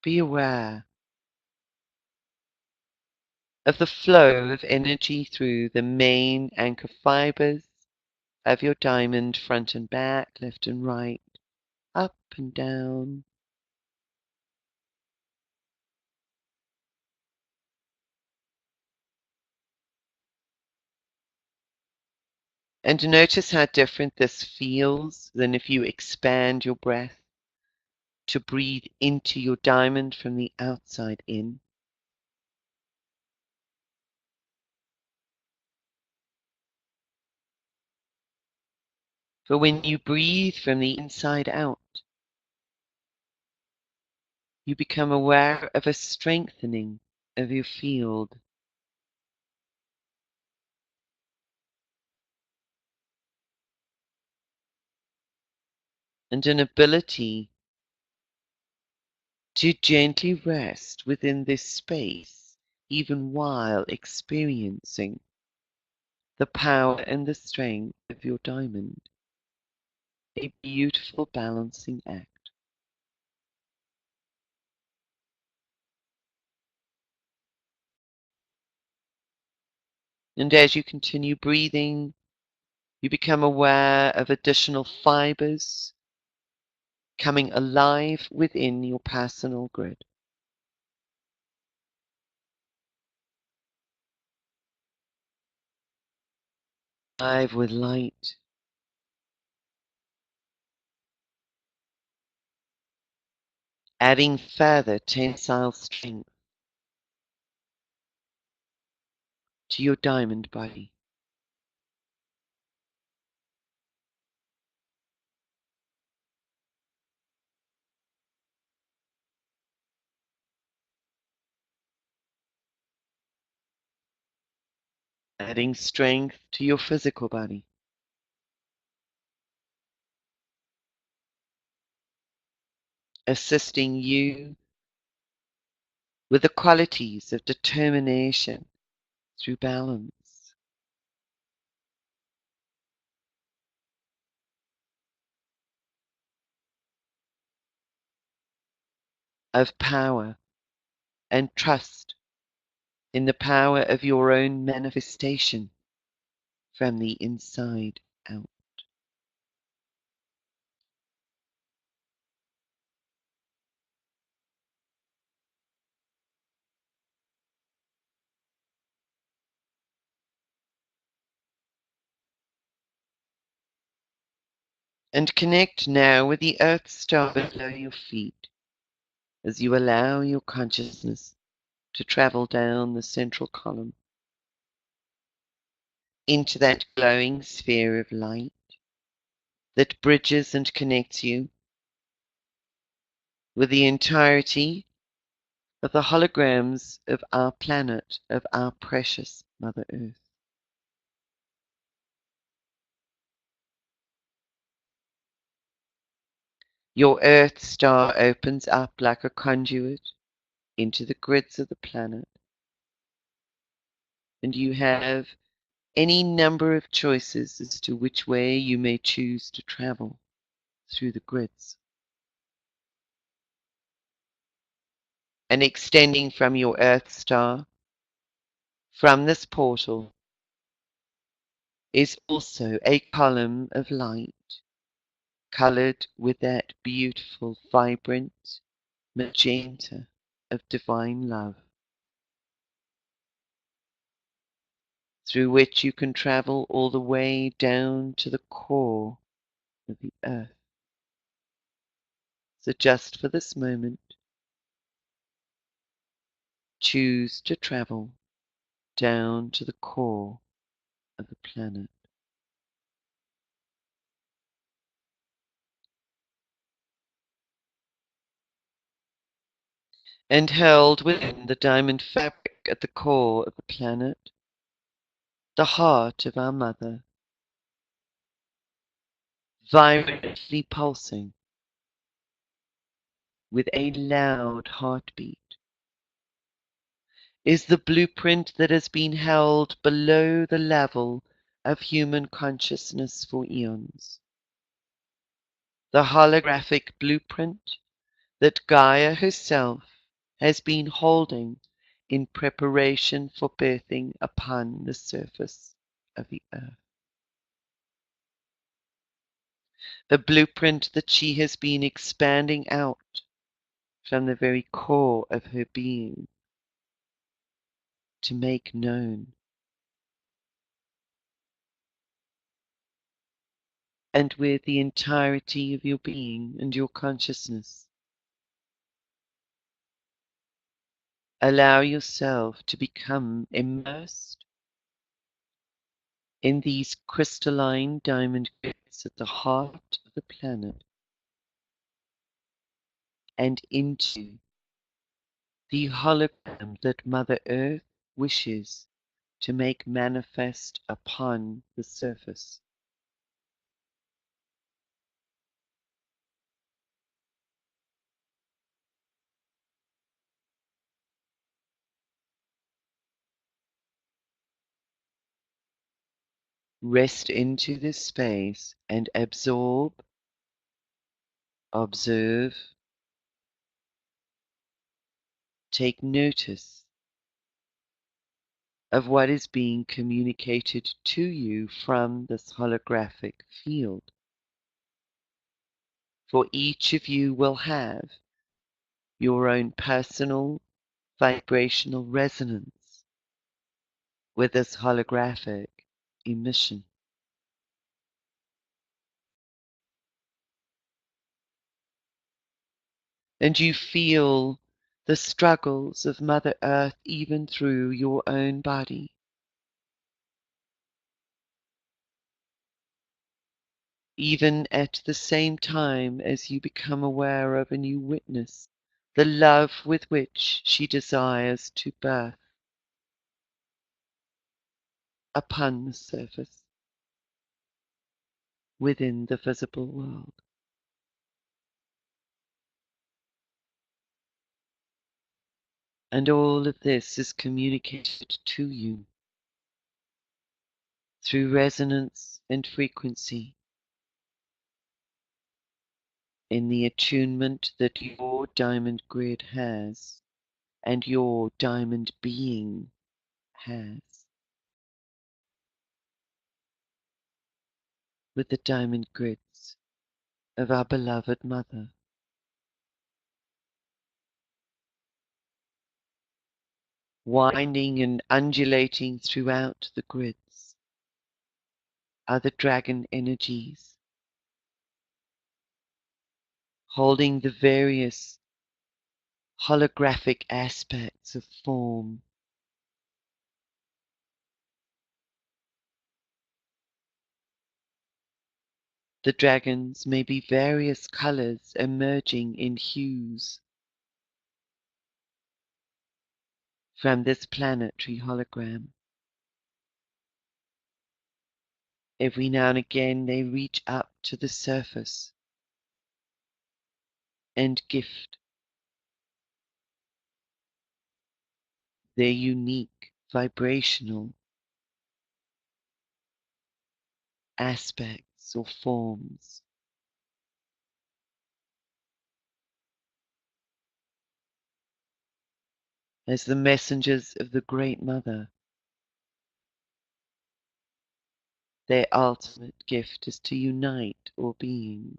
Be aware of the flow of energy through the main anchor fibers of your diamond, front and back, left and right, up and down. And notice how different this feels than if you expand your breath to breathe into your diamond from the outside in. For when you breathe from the inside out, you become aware of a strengthening of your field, and an ability to gently rest within this space, even while experiencing the power and the strength of your diamond. A beautiful balancing act. And as you continue breathing, you become aware of additional fibers coming alive within your personal grid. Alive with light, adding further tensile strength to your diamond body. Adding strength to your physical body. Assisting you with the qualities of determination through balance, of power and trust in the power of your own manifestation from the inside out. And connect now with the Earth star below your feet as you allow your consciousness to travel down the central column into that glowing sphere of light that bridges and connects you with the entirety of the holograms of our planet, of our precious Mother Earth. Your Earth star opens up like a conduit into the grids of the planet, and you have any number of choices as to which way you may choose to travel through the grids. And extending from your Earth star, from this portal, is also a column of light, colored with that beautiful, vibrant magenta of divine love, through which you can travel all the way down to the core of the earth. So just for this moment, choose to travel down to the core of the planet. And held within the diamond fabric at the core of the planet, the heart of our mother, vibrantly pulsing with a loud heartbeat, is the blueprint that has been held below the level of human consciousness for eons. The holographic blueprint that Gaia herself has been holding in preparation for birthing upon the surface of the earth. The blueprint that she has been expanding out from the very core of her being to make known. And with the entirety of your being and your consciousness, allow yourself to become immersed in these crystalline diamond grids at the heart of the planet and into the hologram that Mother Earth wishes to make manifest upon the surface. Rest into this space and absorb, observe, take notice of what is being communicated to you from this holographic field. For each of you will have your own personal vibrational resonance with this holographic emission. And you feel the struggles of Mother Earth even through your own body. Even at the same time as you become aware of and you witness the love with which she desires to birth upon the surface within the visible world. And all of this is communicated to you through resonance and frequency in the attunement that your diamond grid has and your diamond being has with the diamond grids of our beloved Mother. Winding and undulating throughout the grids are the dragon energies holding the various holographic aspects of form. The dragons may be various colors emerging in hues from this planetary hologram. Every now and again they reach up to the surface and gift their unique vibrational aspects or forms. As the messengers of the Great Mother, their ultimate gift is to unite all beings,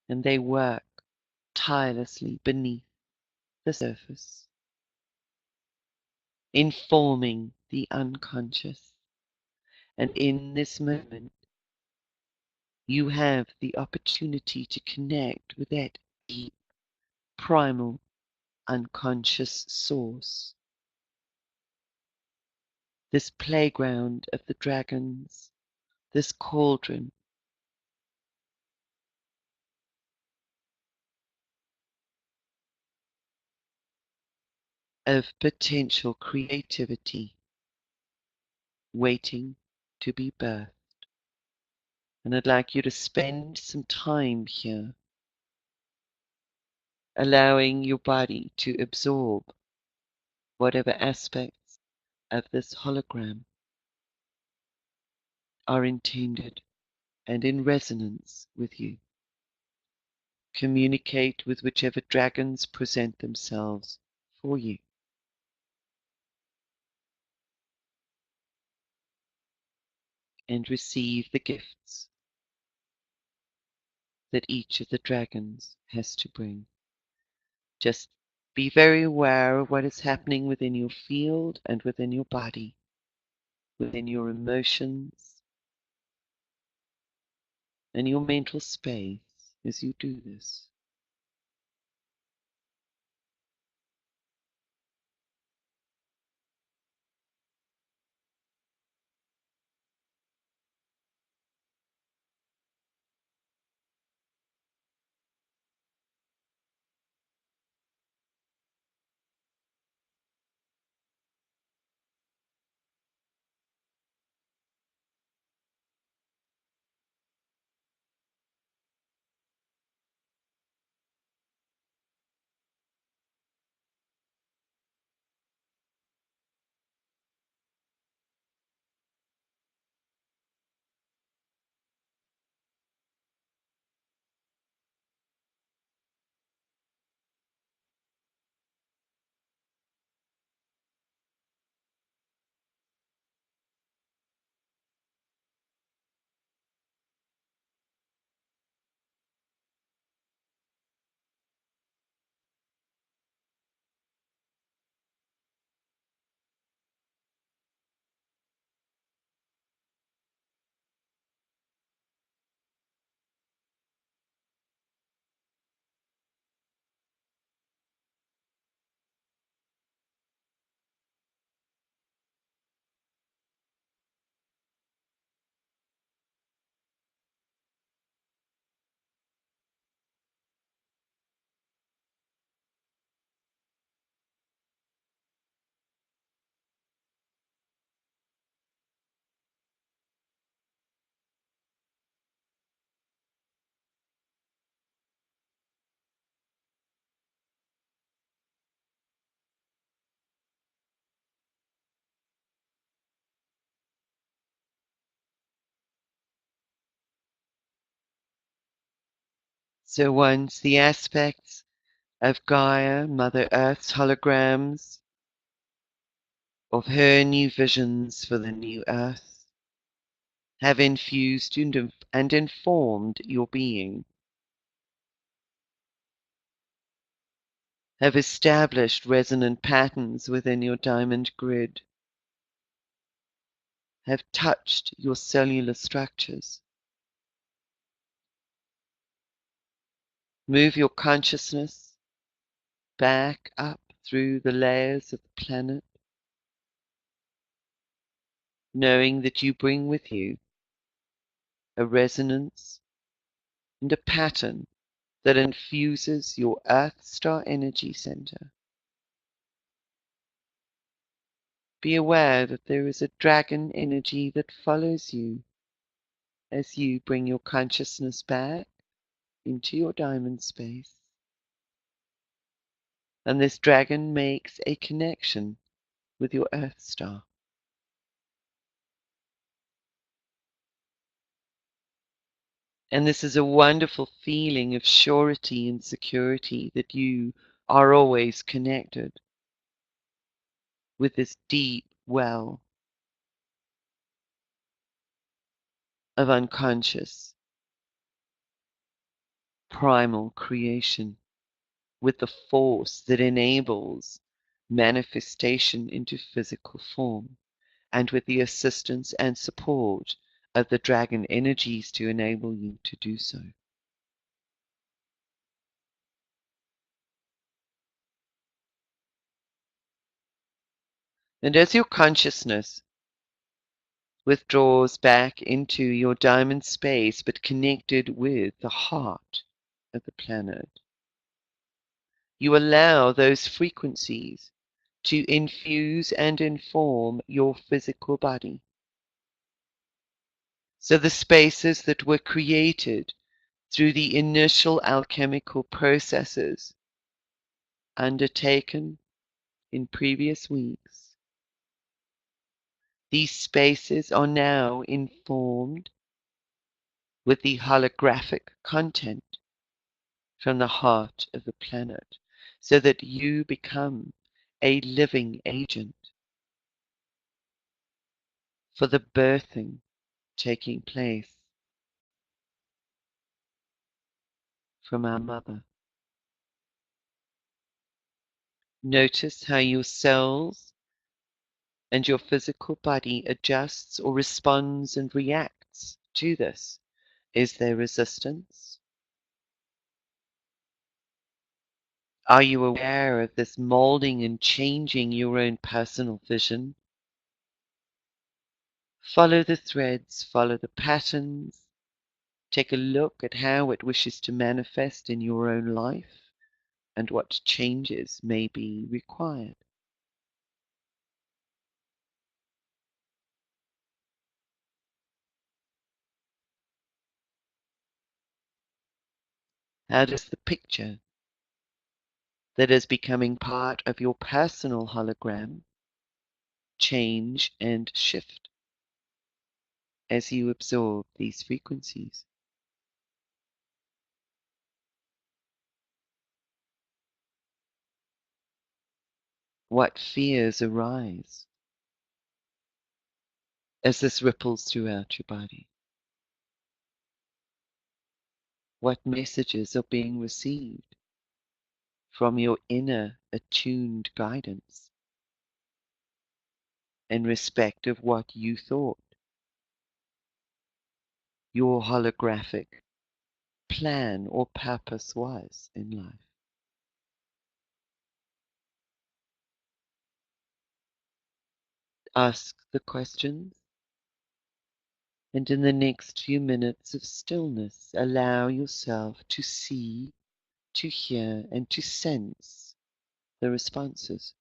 and they work tirelessly beneath the surface, informing the unconscious. And in this moment, you have the opportunity to connect with that deep, primal, unconscious source. This playground of the dragons, this cauldron of potential creativity waiting to be birthed. And I'd like you to spend some time here, allowing your body to absorb whatever aspects of this hologram are intended and in resonance with you. Communicate with whichever dragons present themselves for you. And receive the gifts that each of the dragons has to bring. Just be very aware of what is happening within your field and within your body, within your emotions and your mental space as you do this. So once the aspects of Gaia, Mother Earth's holograms, of her new visions for the new Earth, have infused and informed your being, have established resonant patterns within your diamond grid, have touched your cellular structures, Move your consciousness back up through the layers of the planet, knowing that you bring with you a resonance and a pattern that infuses your Earth Star energy center. Be aware that there is a dragon energy that follows you as you bring your consciousness back into your diamond space. And this dragon makes a connection with your Earth Star. And this is a wonderful feeling of surety and security that you are always connected with this deep well of unconscious, primal creation, with the force that enables manifestation into physical form, and with the assistance and support of the dragon energies to enable you to do so. And as your consciousness withdraws back into your diamond space, but connected with the heart of the planet, you allow those frequencies to infuse and inform your physical body. So the spaces that were created through the initial alchemical processes undertaken in previous weeks, these spaces are now informed with the holographic content from the heart of the planet, so that you become a living agent for the birthing taking place from our mother. Notice how your cells and your physical body adjusts or responds and reacts to this. Is there resistance? Are you aware of this molding and changing your own personal vision? Follow the threads, follow the patterns. Take a look at how it wishes to manifest in your own life and what changes may be required. How does the picture that is becoming part of your personal hologram change and shift as you absorb these frequencies? What fears arise as this ripples throughout your body? What messages are being received from your inner attuned guidance in respect of what you thought your holographic plan or purpose was in life? Ask the questions, and in the next few minutes of stillness, allow yourself to see, to hear, and to sense the responses.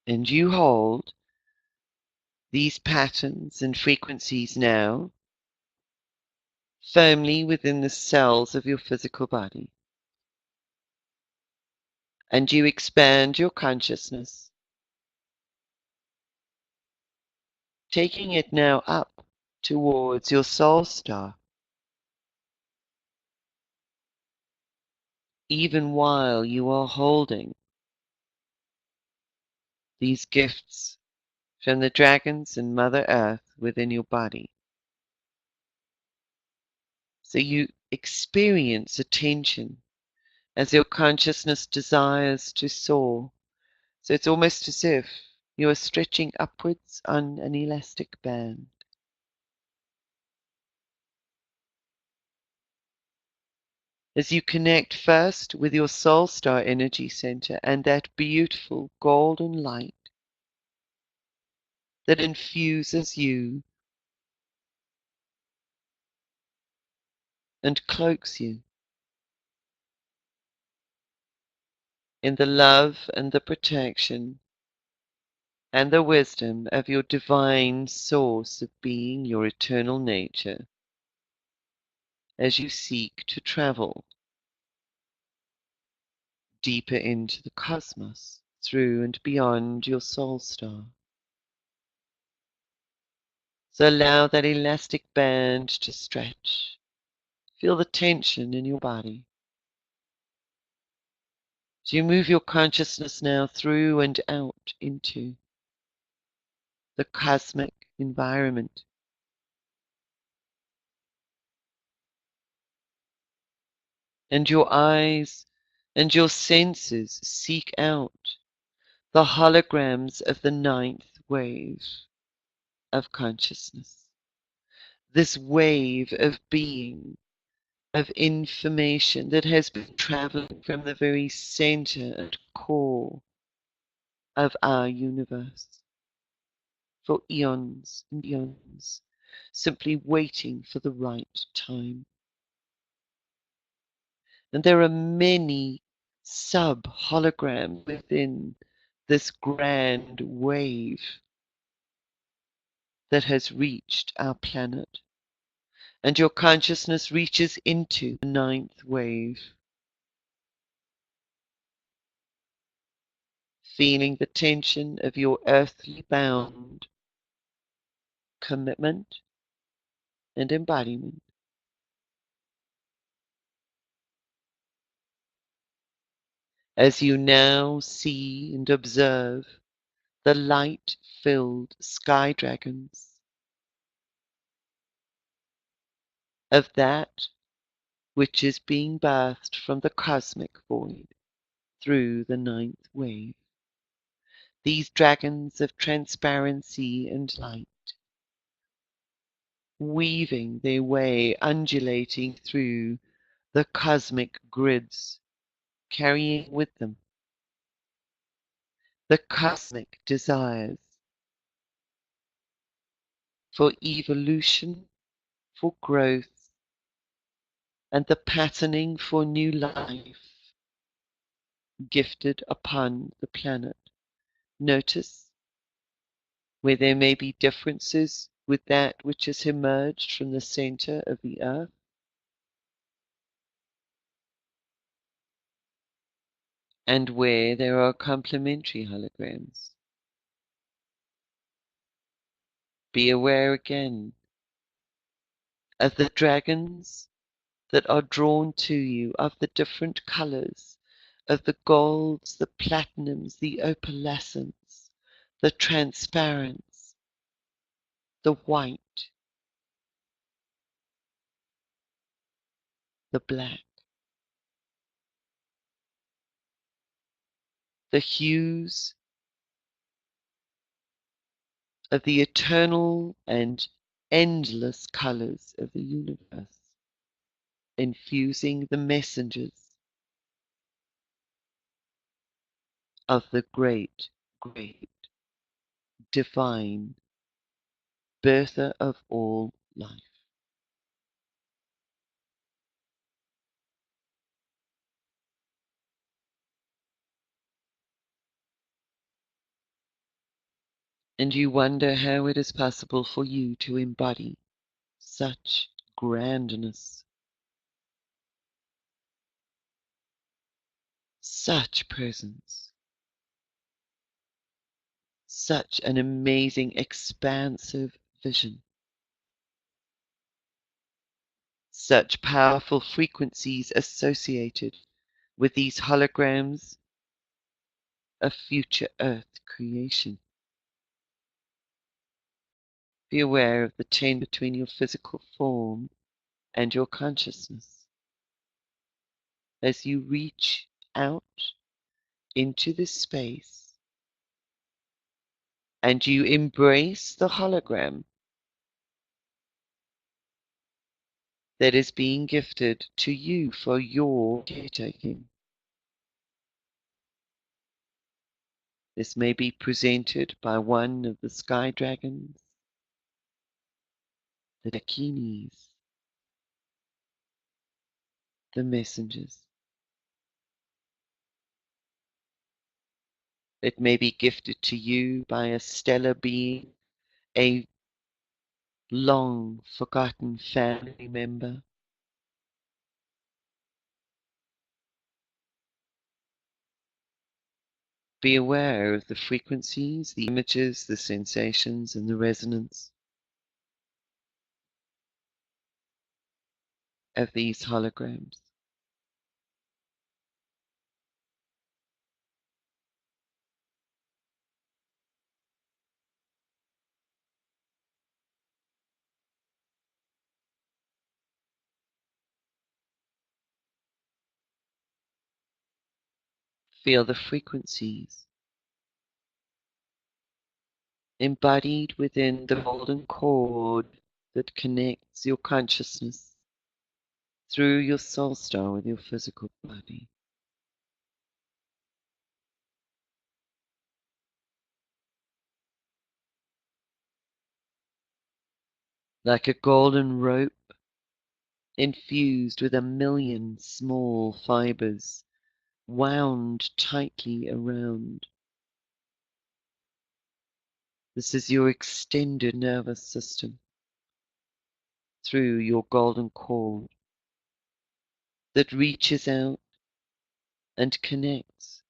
And you hold these patterns and frequencies now firmly within the cells of your physical body. And you expand your consciousness, taking it now up towards your soul star, even while you are holding these gifts from the dragons and Mother Earth within your body. So you experience a tension as your consciousness desires to soar. So it's almost as if you are stretching upwards on an elastic band. As you connect first with your soul star energy center and that beautiful golden light that infuses you and cloaks you in the love and the protection and the wisdom of your divine source of being, your eternal nature, as you seek to travel deeper into the cosmos, through and beyond your soul star. So allow that elastic band to stretch. Feel the tension in your body. So you move your consciousness now through and out into the cosmic environment. And your eyes and your senses seek out the holograms of the ninth wave of consciousness. This wave of being, of information that has been traveling from the very center and core of our universe for eons and eons, simply waiting for the right time. And there are many sub-holograms within this grand wave that has reached our planet. And your consciousness reaches into the ninth wave, feeling the tension of your earthly bound commitment and embodiment. As you now see and observe the light-filled sky dragons of that which is being birthed from the cosmic void through the ninth wave. These dragons of transparency and light, weaving their way, undulating through the cosmic grids, carrying with them the cosmic desires for evolution, for growth, and the patterning for new life gifted upon the planet. Notice where there may be differences with that which has emerged from the center of the earth, and where there are complementary holograms. Be aware again of the dragons that are drawn to you, of the different colors, of the golds, the platinums, the opalescence, the transparents, the white, the black, the hues of the eternal and endless colors of the universe, infusing the messengers of the great, great, divine birther of all life. And you wonder how it is possible for you to embody such grandness, such presence, such an amazing, expansive vision, such powerful frequencies associated with these holograms of future Earth creation. Be aware of the chain between your physical form and your consciousness as you reach out into this space and you embrace the hologram that is being gifted to you for your caretaking. This may be presented by one of the sky dragons, the dakinis, the messengers. It may be gifted to you by a stellar being, a long forgotten family member. Be aware of the frequencies, the images, the sensations, and the resonance of these holograms. Feel the frequencies embodied within the golden cord that connects your consciousness through your soul star with your physical body. Like a golden rope infused with 1,000,000 small fibers wound tightly around. This is your extended nervous system through your golden cord that reaches out and connects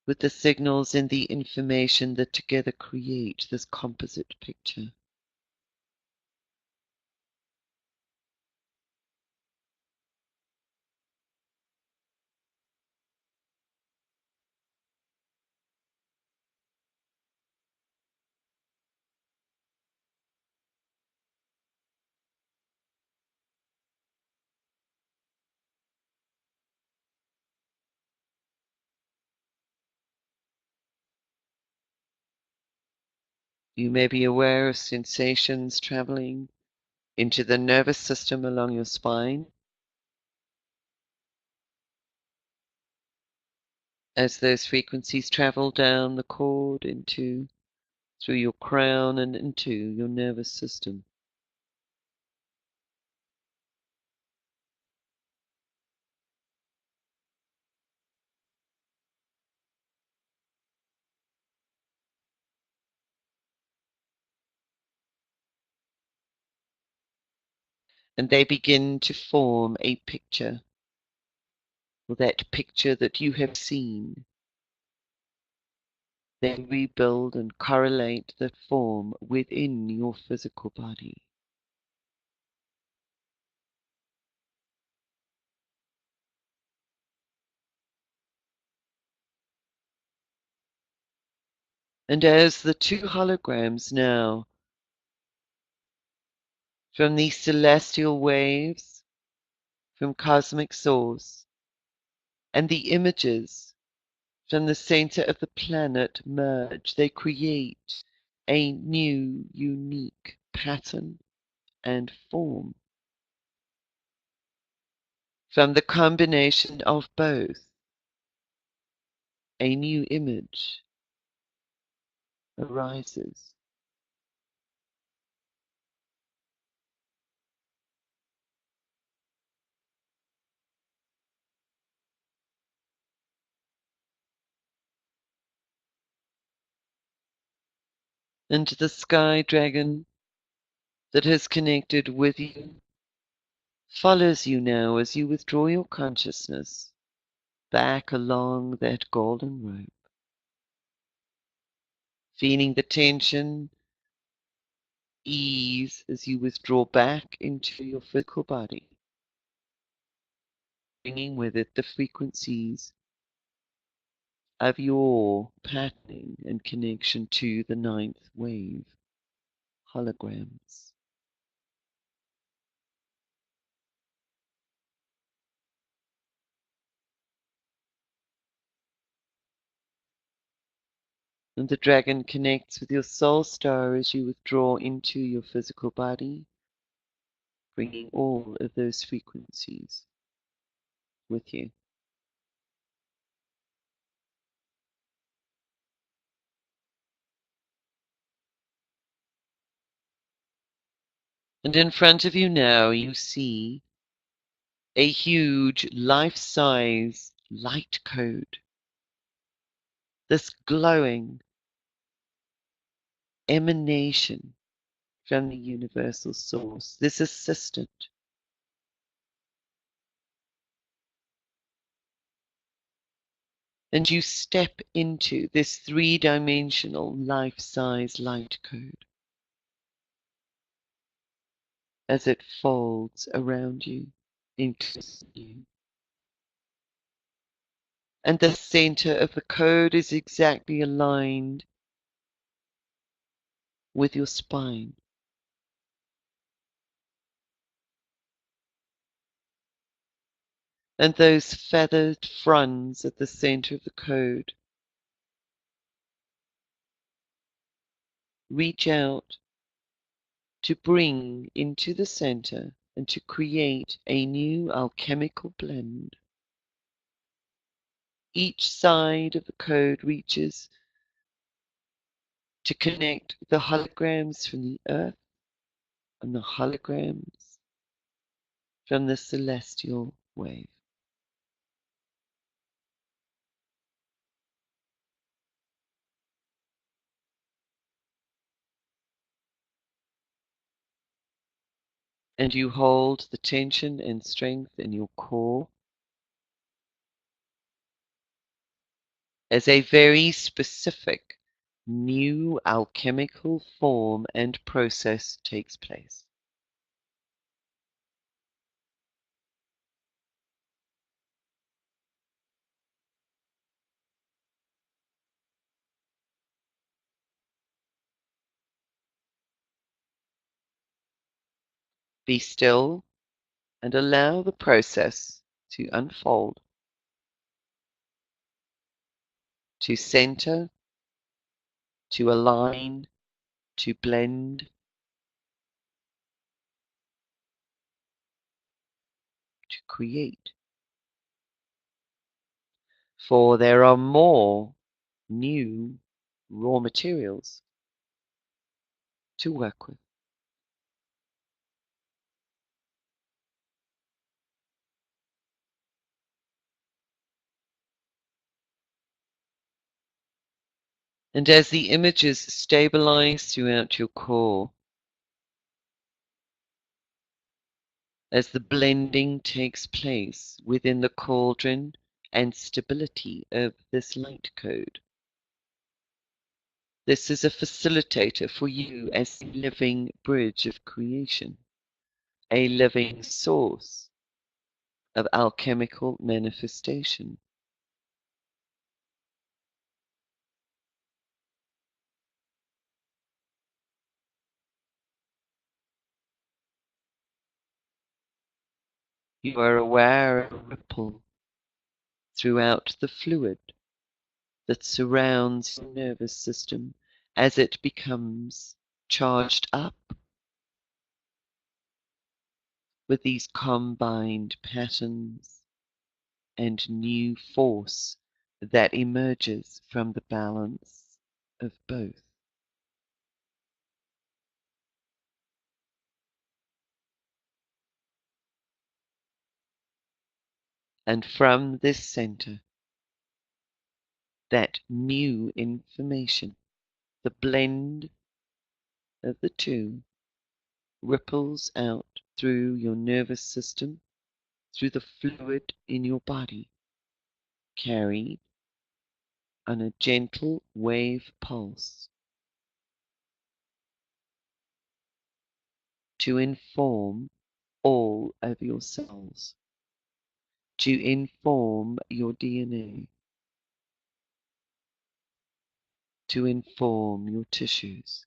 with the signals and the information that together create this composite picture. You may be aware of sensations traveling into the nervous system along your spine as those frequencies travel down the cord through your crown and into your nervous system. And they begin to form a picture, or that picture that you have seen. They rebuild and correlate that form within your physical body. And as the two holograms now, from these celestial waves, from cosmic source, and the images from the center of the planet merge, they create a new, unique pattern and form. From the combination of both, a new image arises. And the sky dragon that has connected with you follows you now as you withdraw your consciousness back along that golden rope, feeling the tension ease as you withdraw back into your physical body, bringing with it the frequencies of your patterning and connection to the ninth wave holograms. And the dragon connects with your soul star as you withdraw into your physical body, bringing all of those frequencies with you. And in front of you now, you see a huge life-size light code, this glowing emanation from the universal source, this assistant. And you step into this three-dimensional life-size light code as it folds around you, including you. And the center of the code is exactly aligned with your spine. And those feathered fronds at the center of the code reach out to bring into the center and to create a new alchemical blend. Each side of the code reaches to connect the holograms from the earth and the holograms from the celestial wave. And you hold the tension and strength in your core as a very specific new alchemical form and process takes place. Be still and allow the process to unfold, to center, to align, to blend, to create. For there are more new raw materials to work with. And as the images stabilize throughout your core, as the blending takes place within the cauldron and stability of this light code, this is a facilitator for you as a living bridge of creation, a living source of alchemical manifestation. You are aware of a ripple throughout the fluid that surrounds your nervous system as it becomes charged up with these combined patterns and new force that emerges from the balance of both. And from this center, that new information, the blend of the two ripples out through your nervous system, through the fluid in your body, carried on a gentle wave pulse to inform all of your cells, to inform your DNA, to inform your tissues.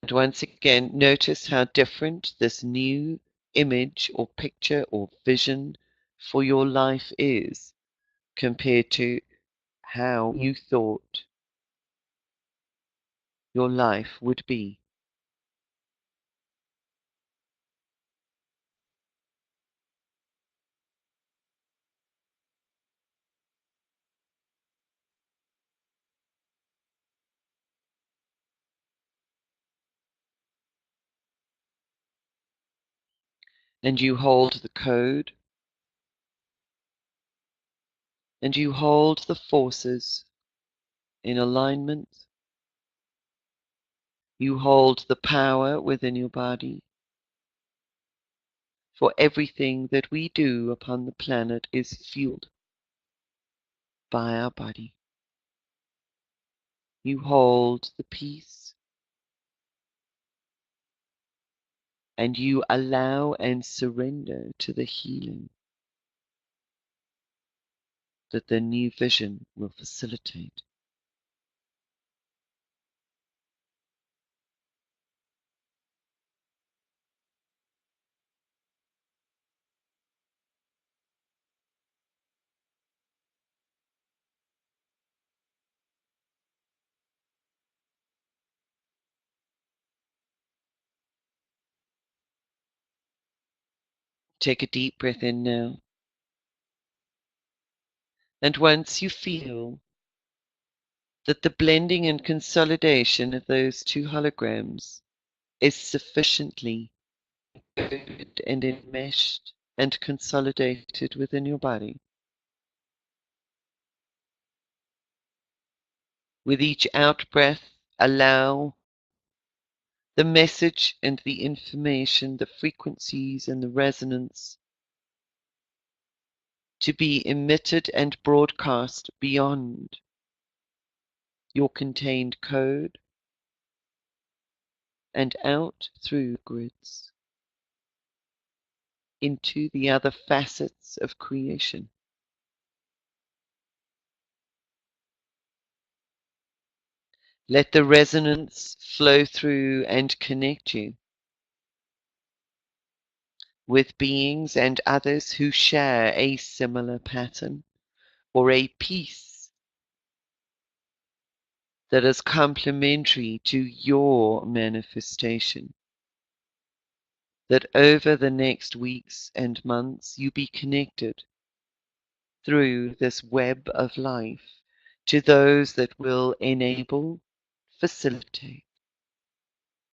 And once again, notice how different this new image or picture or vision for your life is compared to how you thought your life would be. And you hold the code, and you hold the forces in alignment. You hold the power within your body. For everything that we do upon the planet is fueled by our body. You hold the peace, and you allow and surrender to the healing that the new vision will facilitate. Take a deep breath in now. And once you feel that the blending and consolidation of those two holograms is sufficiently good and enmeshed and consolidated within your body, with each out-breath, allow the message and the information, the frequencies and the resonance to be emitted and broadcast beyond your contained code and out through grids into the other facets of creation. Let the resonance flow through and connect you with beings and others who share a similar pattern or a piece that is complementary to your manifestation. That over the next weeks and months you be connected through this web of life to those that will enable, facilitate,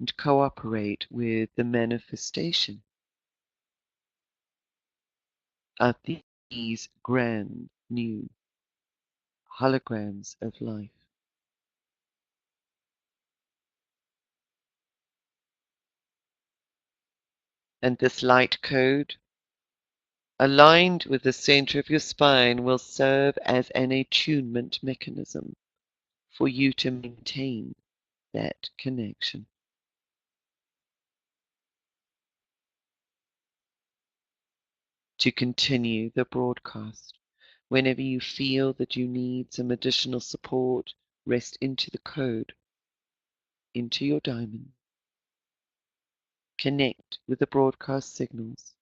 and cooperate with the manifestation of these grand new holograms of life. And this light code, aligned with the center of your spine, will serve as an attunement mechanism for you to maintain that connection. To continue the broadcast. Whenever you feel that you need some additional support, rest into the code, into your diamond. Connect with the broadcast signals.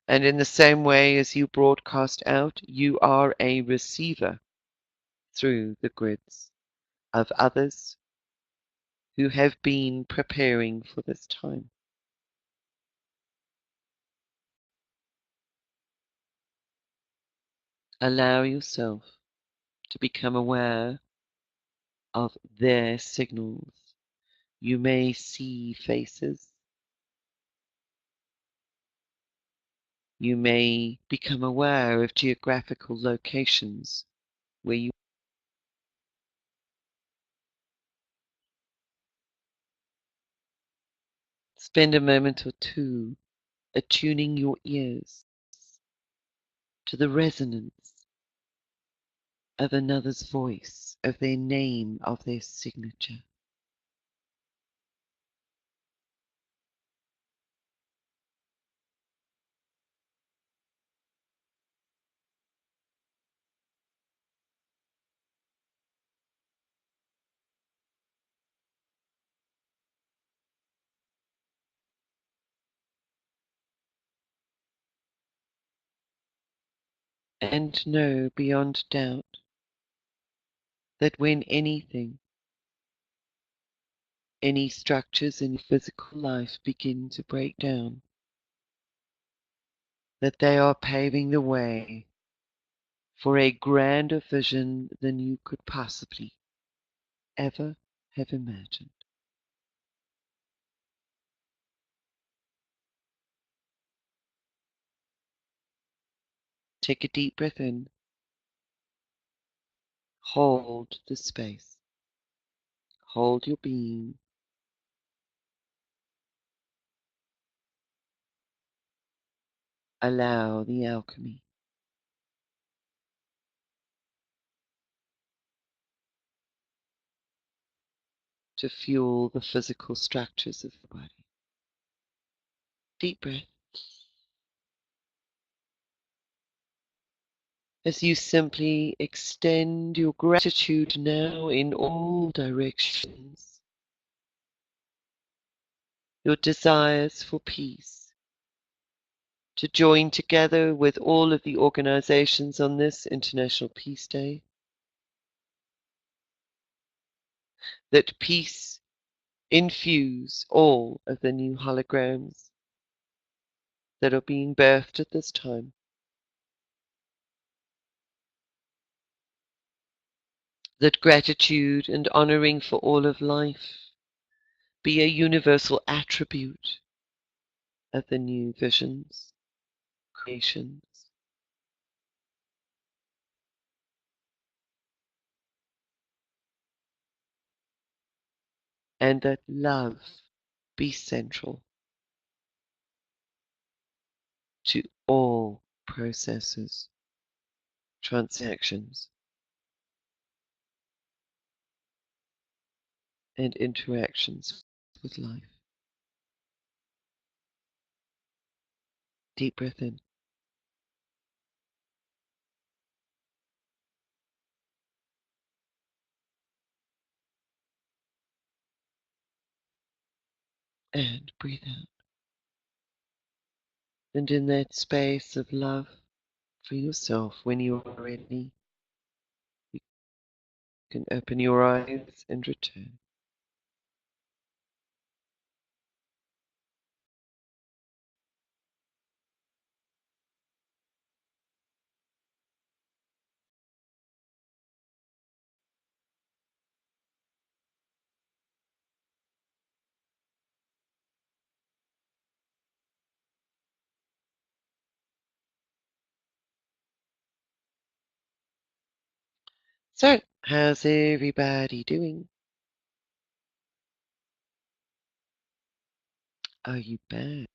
And in the same way as you broadcast out, you are a receiver through the grids of others who have been preparing for this time. Allow yourself to become aware of their signals. You may see faces. You may become aware of geographical locations where you spend a moment or two attuning your ears to the resonance of another's voice, of their name, of their signature. And know beyond doubt that when anything, any structures in physical life begin to break down, that they are paving the way for a grander vision than you could possibly ever have imagined. Take a deep breath in, hold the space, hold your being, allow the alchemy to fuel the physical structures of the body. Deep breath. As you simply extend your gratitude now in all directions, your desires for peace, to join together with all of the organizations on this International Peace Day, that peace infuse all of the new holograms that are being birthed at this time, that gratitude and honoring for all of life be a universal attribute of the new visions, creations, and that love be central to all processes, transactions, and interactions with life. Deep breath in and breathe out. And in that space of love for yourself, when you are ready, you can open your eyes and return. So, how's everybody doing? Are you back?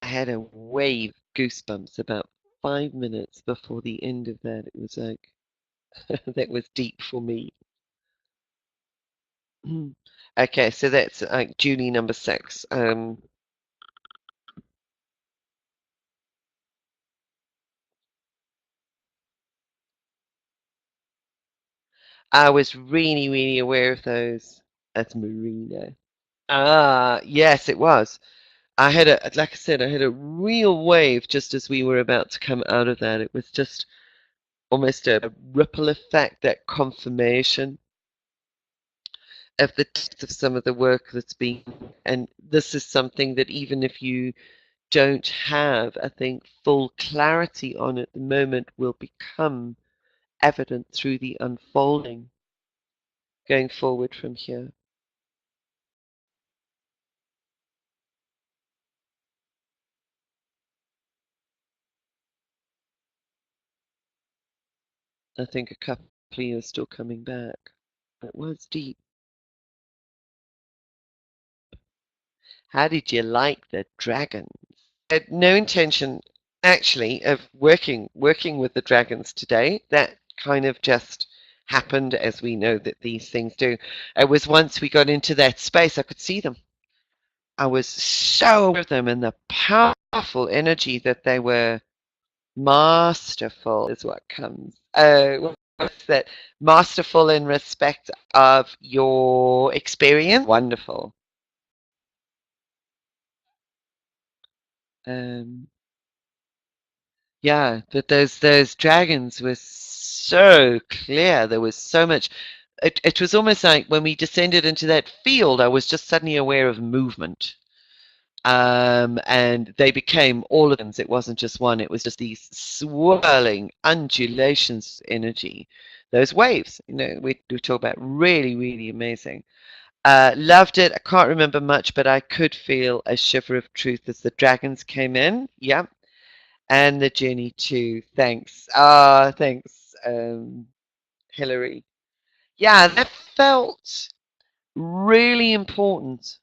I had a wave of goosebumps about 5 minutes before the end of that. It was like, that was deep for me. Okay, so that's Julie number 6. I was really, really aware of those. That's Marina. Ah, yes, it was. I had like I said, I had a real wave just as we were about to come out of that. It was just almost a ripple effect, that confirmation. of the depth of some of the work that's been, and this is something that even if you don't have, I think, full clarity on at the moment, will become evident through the unfolding going forward from here. I think a couple of you are still coming back. It was deep. How did you like the dragons? Had no intention actually of working with the dragons today. That kind of just happened, as we know that these things do. It was once we got into that space, I could see them. I was so aware of them and the powerful energy that they were masterful is what comes. What's that? Masterful in respect of your experience. Wonderful. Um, Yeah, that those dragons were so clear. There was so much. It was almost like when we descended into that field, I was just suddenly aware of movement. And they became all of them. It wasn't just one. It was just these swirling undulations of energy. Those waves, we talk about really, really amazing. Loved it. I can't remember much, but I could feel a shiver of truth as the dragons came in. Yeah, and the journey too. Thanks. Thanks, Hillary. Yeah, that felt really important.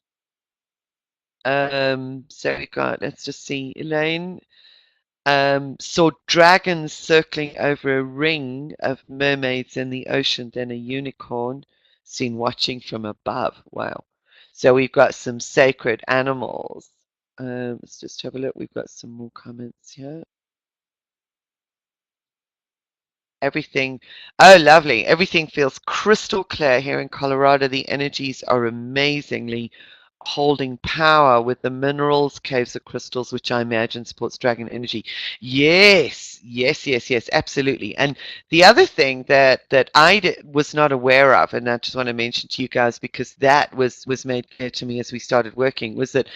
So we got, let's just see, Elaine. Saw dragons circling over a ring of mermaids in the ocean, then a unicorn seen watching from above. Wow. So we've got some sacred animals. Let's just have a look. We've got some more comments here. Everything, oh, lovely. Everything feels crystal clear here in Colorado. The energies are amazingly holding power with the minerals, caves of crystals, which I imagine supports dragon energy. Yes, yes, yes, yes, absolutely. And the other thing that was not aware of, and I just want to mention to you guys because that was made clear to me as we started working, was that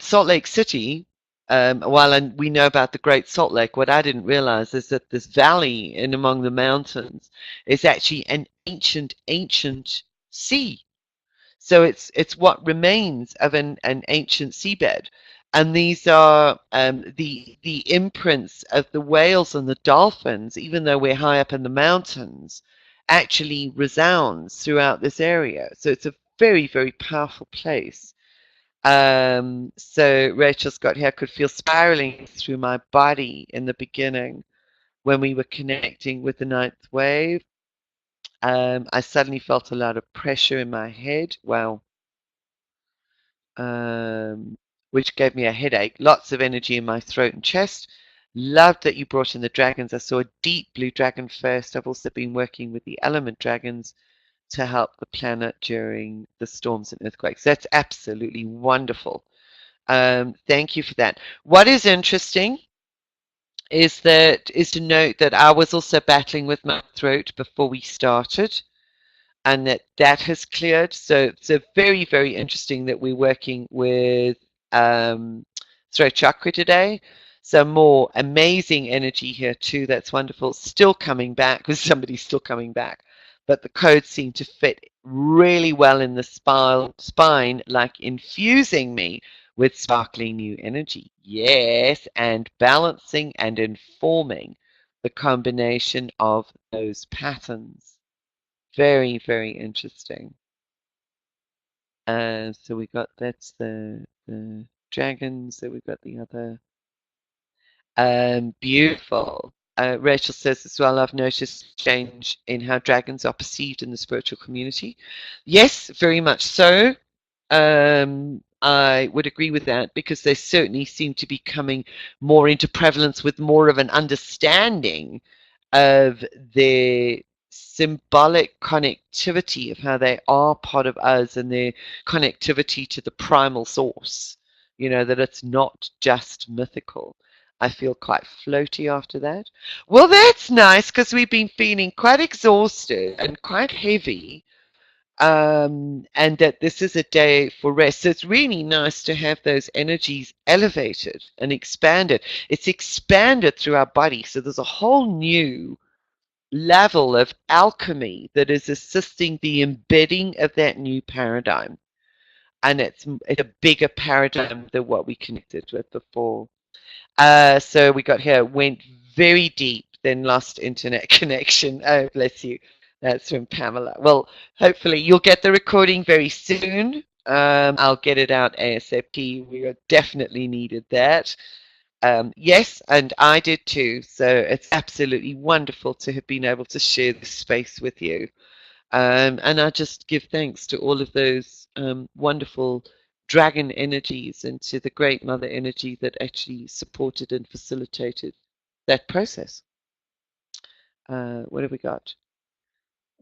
Salt Lake City, while we know about the Great Salt Lake, what I didn't realize is that this valley in among the mountains is actually an ancient sea. So it's what remains of an ancient seabed. And these are the imprints of the whales and the dolphins, even though we're high up in the mountains, actually resounds throughout this area. So it's a very, very powerful place. So Rachel Scott here could feel spiraling through my body in the beginning when we were connecting with the ninth wave. I suddenly felt a lot of pressure in my head. Wow. Which gave me a headache. Lots of energy in my throat and chest. Loved that you brought in the dragons. I saw a deep blue dragon first. I've also been working with the element dragons to help the planet during the storms and earthquakes. That's absolutely wonderful. Thank you for that. What is interesting is to note that I was also battling with my throat before we started, and that has cleared. So very, very interesting that we're working with throat chakra today. So more amazing energy here too. That's wonderful. Still coming back because somebody's still coming back. But the codes seem to fit really well in the spine, like infusing me with sparkling new energy. Yes, and balancing and informing the combination of those patterns. Very, very interesting. So we got that's the dragons. So we've got the other. Beautiful. Rachel says as well, I've noticed change in how dragons are perceived in the spiritual community. Yes, very much so. I would agree with that because they certainly seem to be coming more into prevalence with more of an understanding of their symbolic connectivity of how they are part of us and their connectivity to the primal source. That it's not just mythical. I feel quite floaty after that. Well, that's nice because we've been feeling quite exhausted and quite heavy and that this is a day for rest. So it's really nice to have those energies elevated and expanded. It's expanded through our body. So there's a whole new level of alchemy that is assisting the embedding of that new paradigm. And it's a bigger paradigm than what we connected with before. So we got here, went very deep, then lost internet connection. Oh, bless you. That's from Pamela. Well, hopefully you'll get the recording very soon. I'll get it out ASAP. We definitely needed that. Yes, and I did too. So it's absolutely wonderful to have been able to share this space with you. And I just give thanks to all of those wonderful dragon energies and to the great mother energy that actually supported and facilitated that process. What have we got?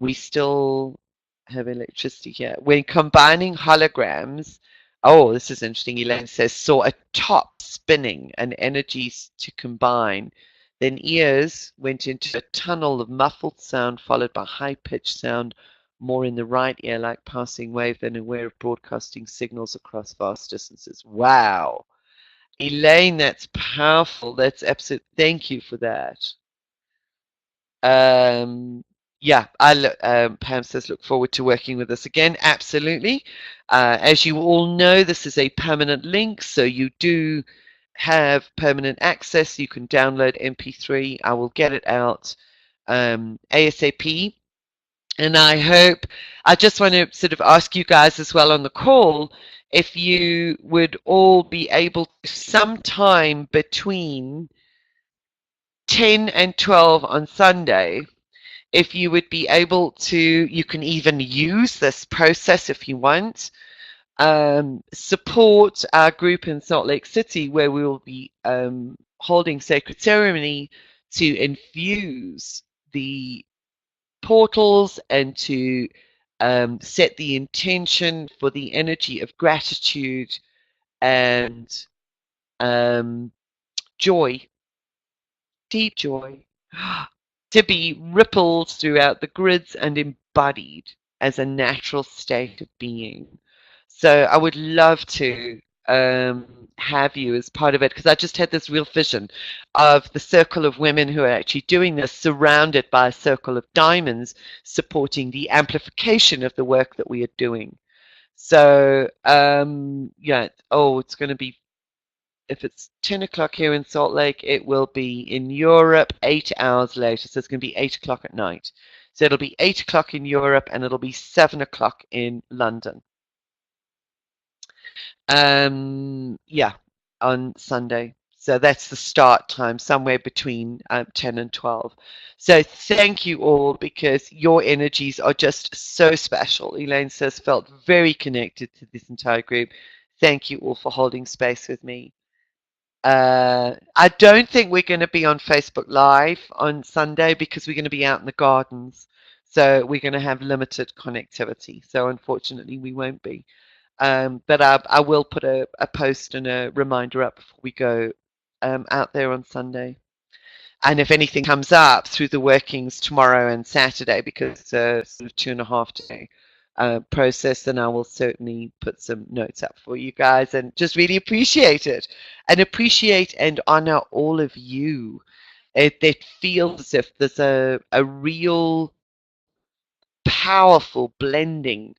We still have electricity here. When combining holograms, oh, this is interesting. Elaine says, saw a top spinning and energies to combine. Then ears went into a tunnel of muffled sound followed by high-pitched sound, more in the right ear like passing wave than aware of broadcasting signals across vast distances. Wow. Elaine, that's powerful. That's absolute. Thank you for that. Um, yeah, Pam says, look forward to working with us again. Absolutely. As you all know, this is a permanent link, so you do have permanent access. You can download MP3. I will get it out ASAP. And I just want to sort of ask you guys as well on the call if you would all be able to sometime between 10 and 12 on Sunday, if you would be able to, you can even use this process if you want, support our group in Salt Lake City where we will be holding sacred ceremony to infuse the portals and to set the intention for the energy of gratitude and joy, deep joy, to be rippled throughout the grids and embodied as a natural state of being. So I would love to have you as part of it because I just had this real vision of the circle of women who are actually doing this surrounded by a circle of diamonds supporting the amplification of the work that we are doing. So yeah, oh, it's going to be, if it's 10 o'clock here in Salt Lake, it will be in Europe 8 hours later. So it's going to be 8 o'clock at night. So it'll be 8 o'clock in Europe and it'll be 7 o'clock in London. Yeah, on Sunday. So that's the start time, somewhere between 10 and 12. So thank you all because your energies are just so special. Elaine says, felt very connected to this entire group. Thank you all for holding space with me. I don't think we're going to be on Facebook Live on Sunday because we're going to be out in the gardens. So we're going to have limited connectivity. So unfortunately, we won't be. But I will put a post and a reminder up before we go out there on Sunday. And if anything comes up through the workings tomorrow and Saturday, because it's a sort of 2.5 day process, then I will certainly put some notes up for you guys and just really appreciate it and appreciate and honor all of you. It feels as if there's a real powerful blending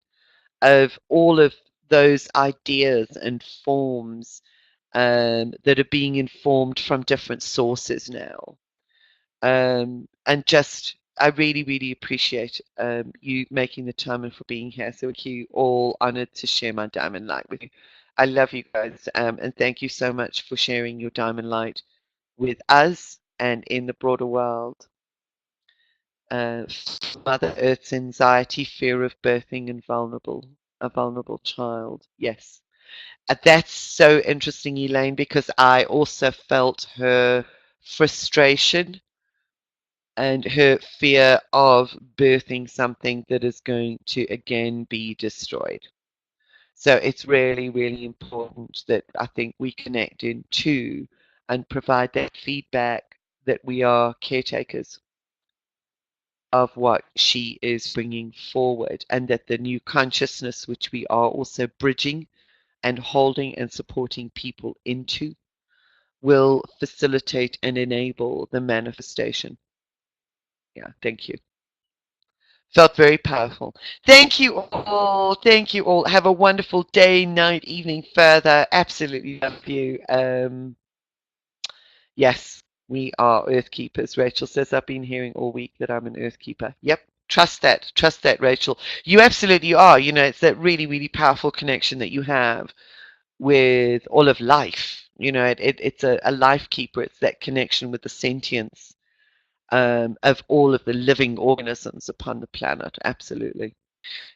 of all of those ideas and forms that are being informed from different sources now. And just, I really, really appreciate you making the time and for being here. So thank you all, honored to share my diamond light with you. I love you guys, and thank you so much for sharing your diamond light with us and in the broader world. Mother Earth's anxiety, fear of birthing, and a vulnerable child. Yes. That's so interesting, Elaine, because I also felt her frustration and her fear of birthing something that is going to again be destroyed. So it's really, really important that I think we connect into and provide that feedback that we are caretakers of what she is bringing forward, and that the new consciousness, which we are also bridging and holding and supporting people into, will facilitate and enable the manifestation. Yeah, thank you. Felt very powerful. Thank you all. Thank you all. Have a wonderful day, night, evening further. Absolutely love you. Yes, we are Earth Keepers. Rachel says, I've been hearing all week that I'm an Earth Keeper. Yep. Trust that. Trust that, Rachel. You absolutely are. You know, it's that really, really powerful connection that you have with all of life. You know, it's a life keeper. It's that connection with the sentience of all of the living organisms upon the planet. Absolutely.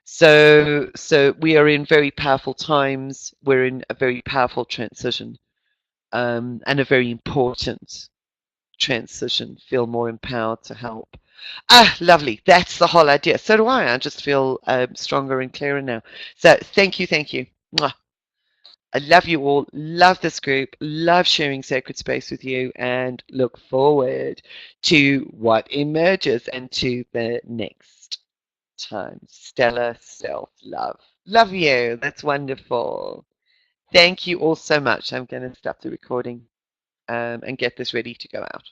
So we are in very powerful times. We're in a very powerful transition, and a very important transition. Feel more empowered to help. Ah, lovely. That's the whole idea. So do I. I just feel stronger and clearer now. So thank you, thank you. Mwah. I love you all. Love this group. Love sharing sacred space with you, and look forward to what emerges and to the next time. Stellar self love. Love you. That's wonderful. Thank you all so much. I'm going to stop the recording and get this ready to go out.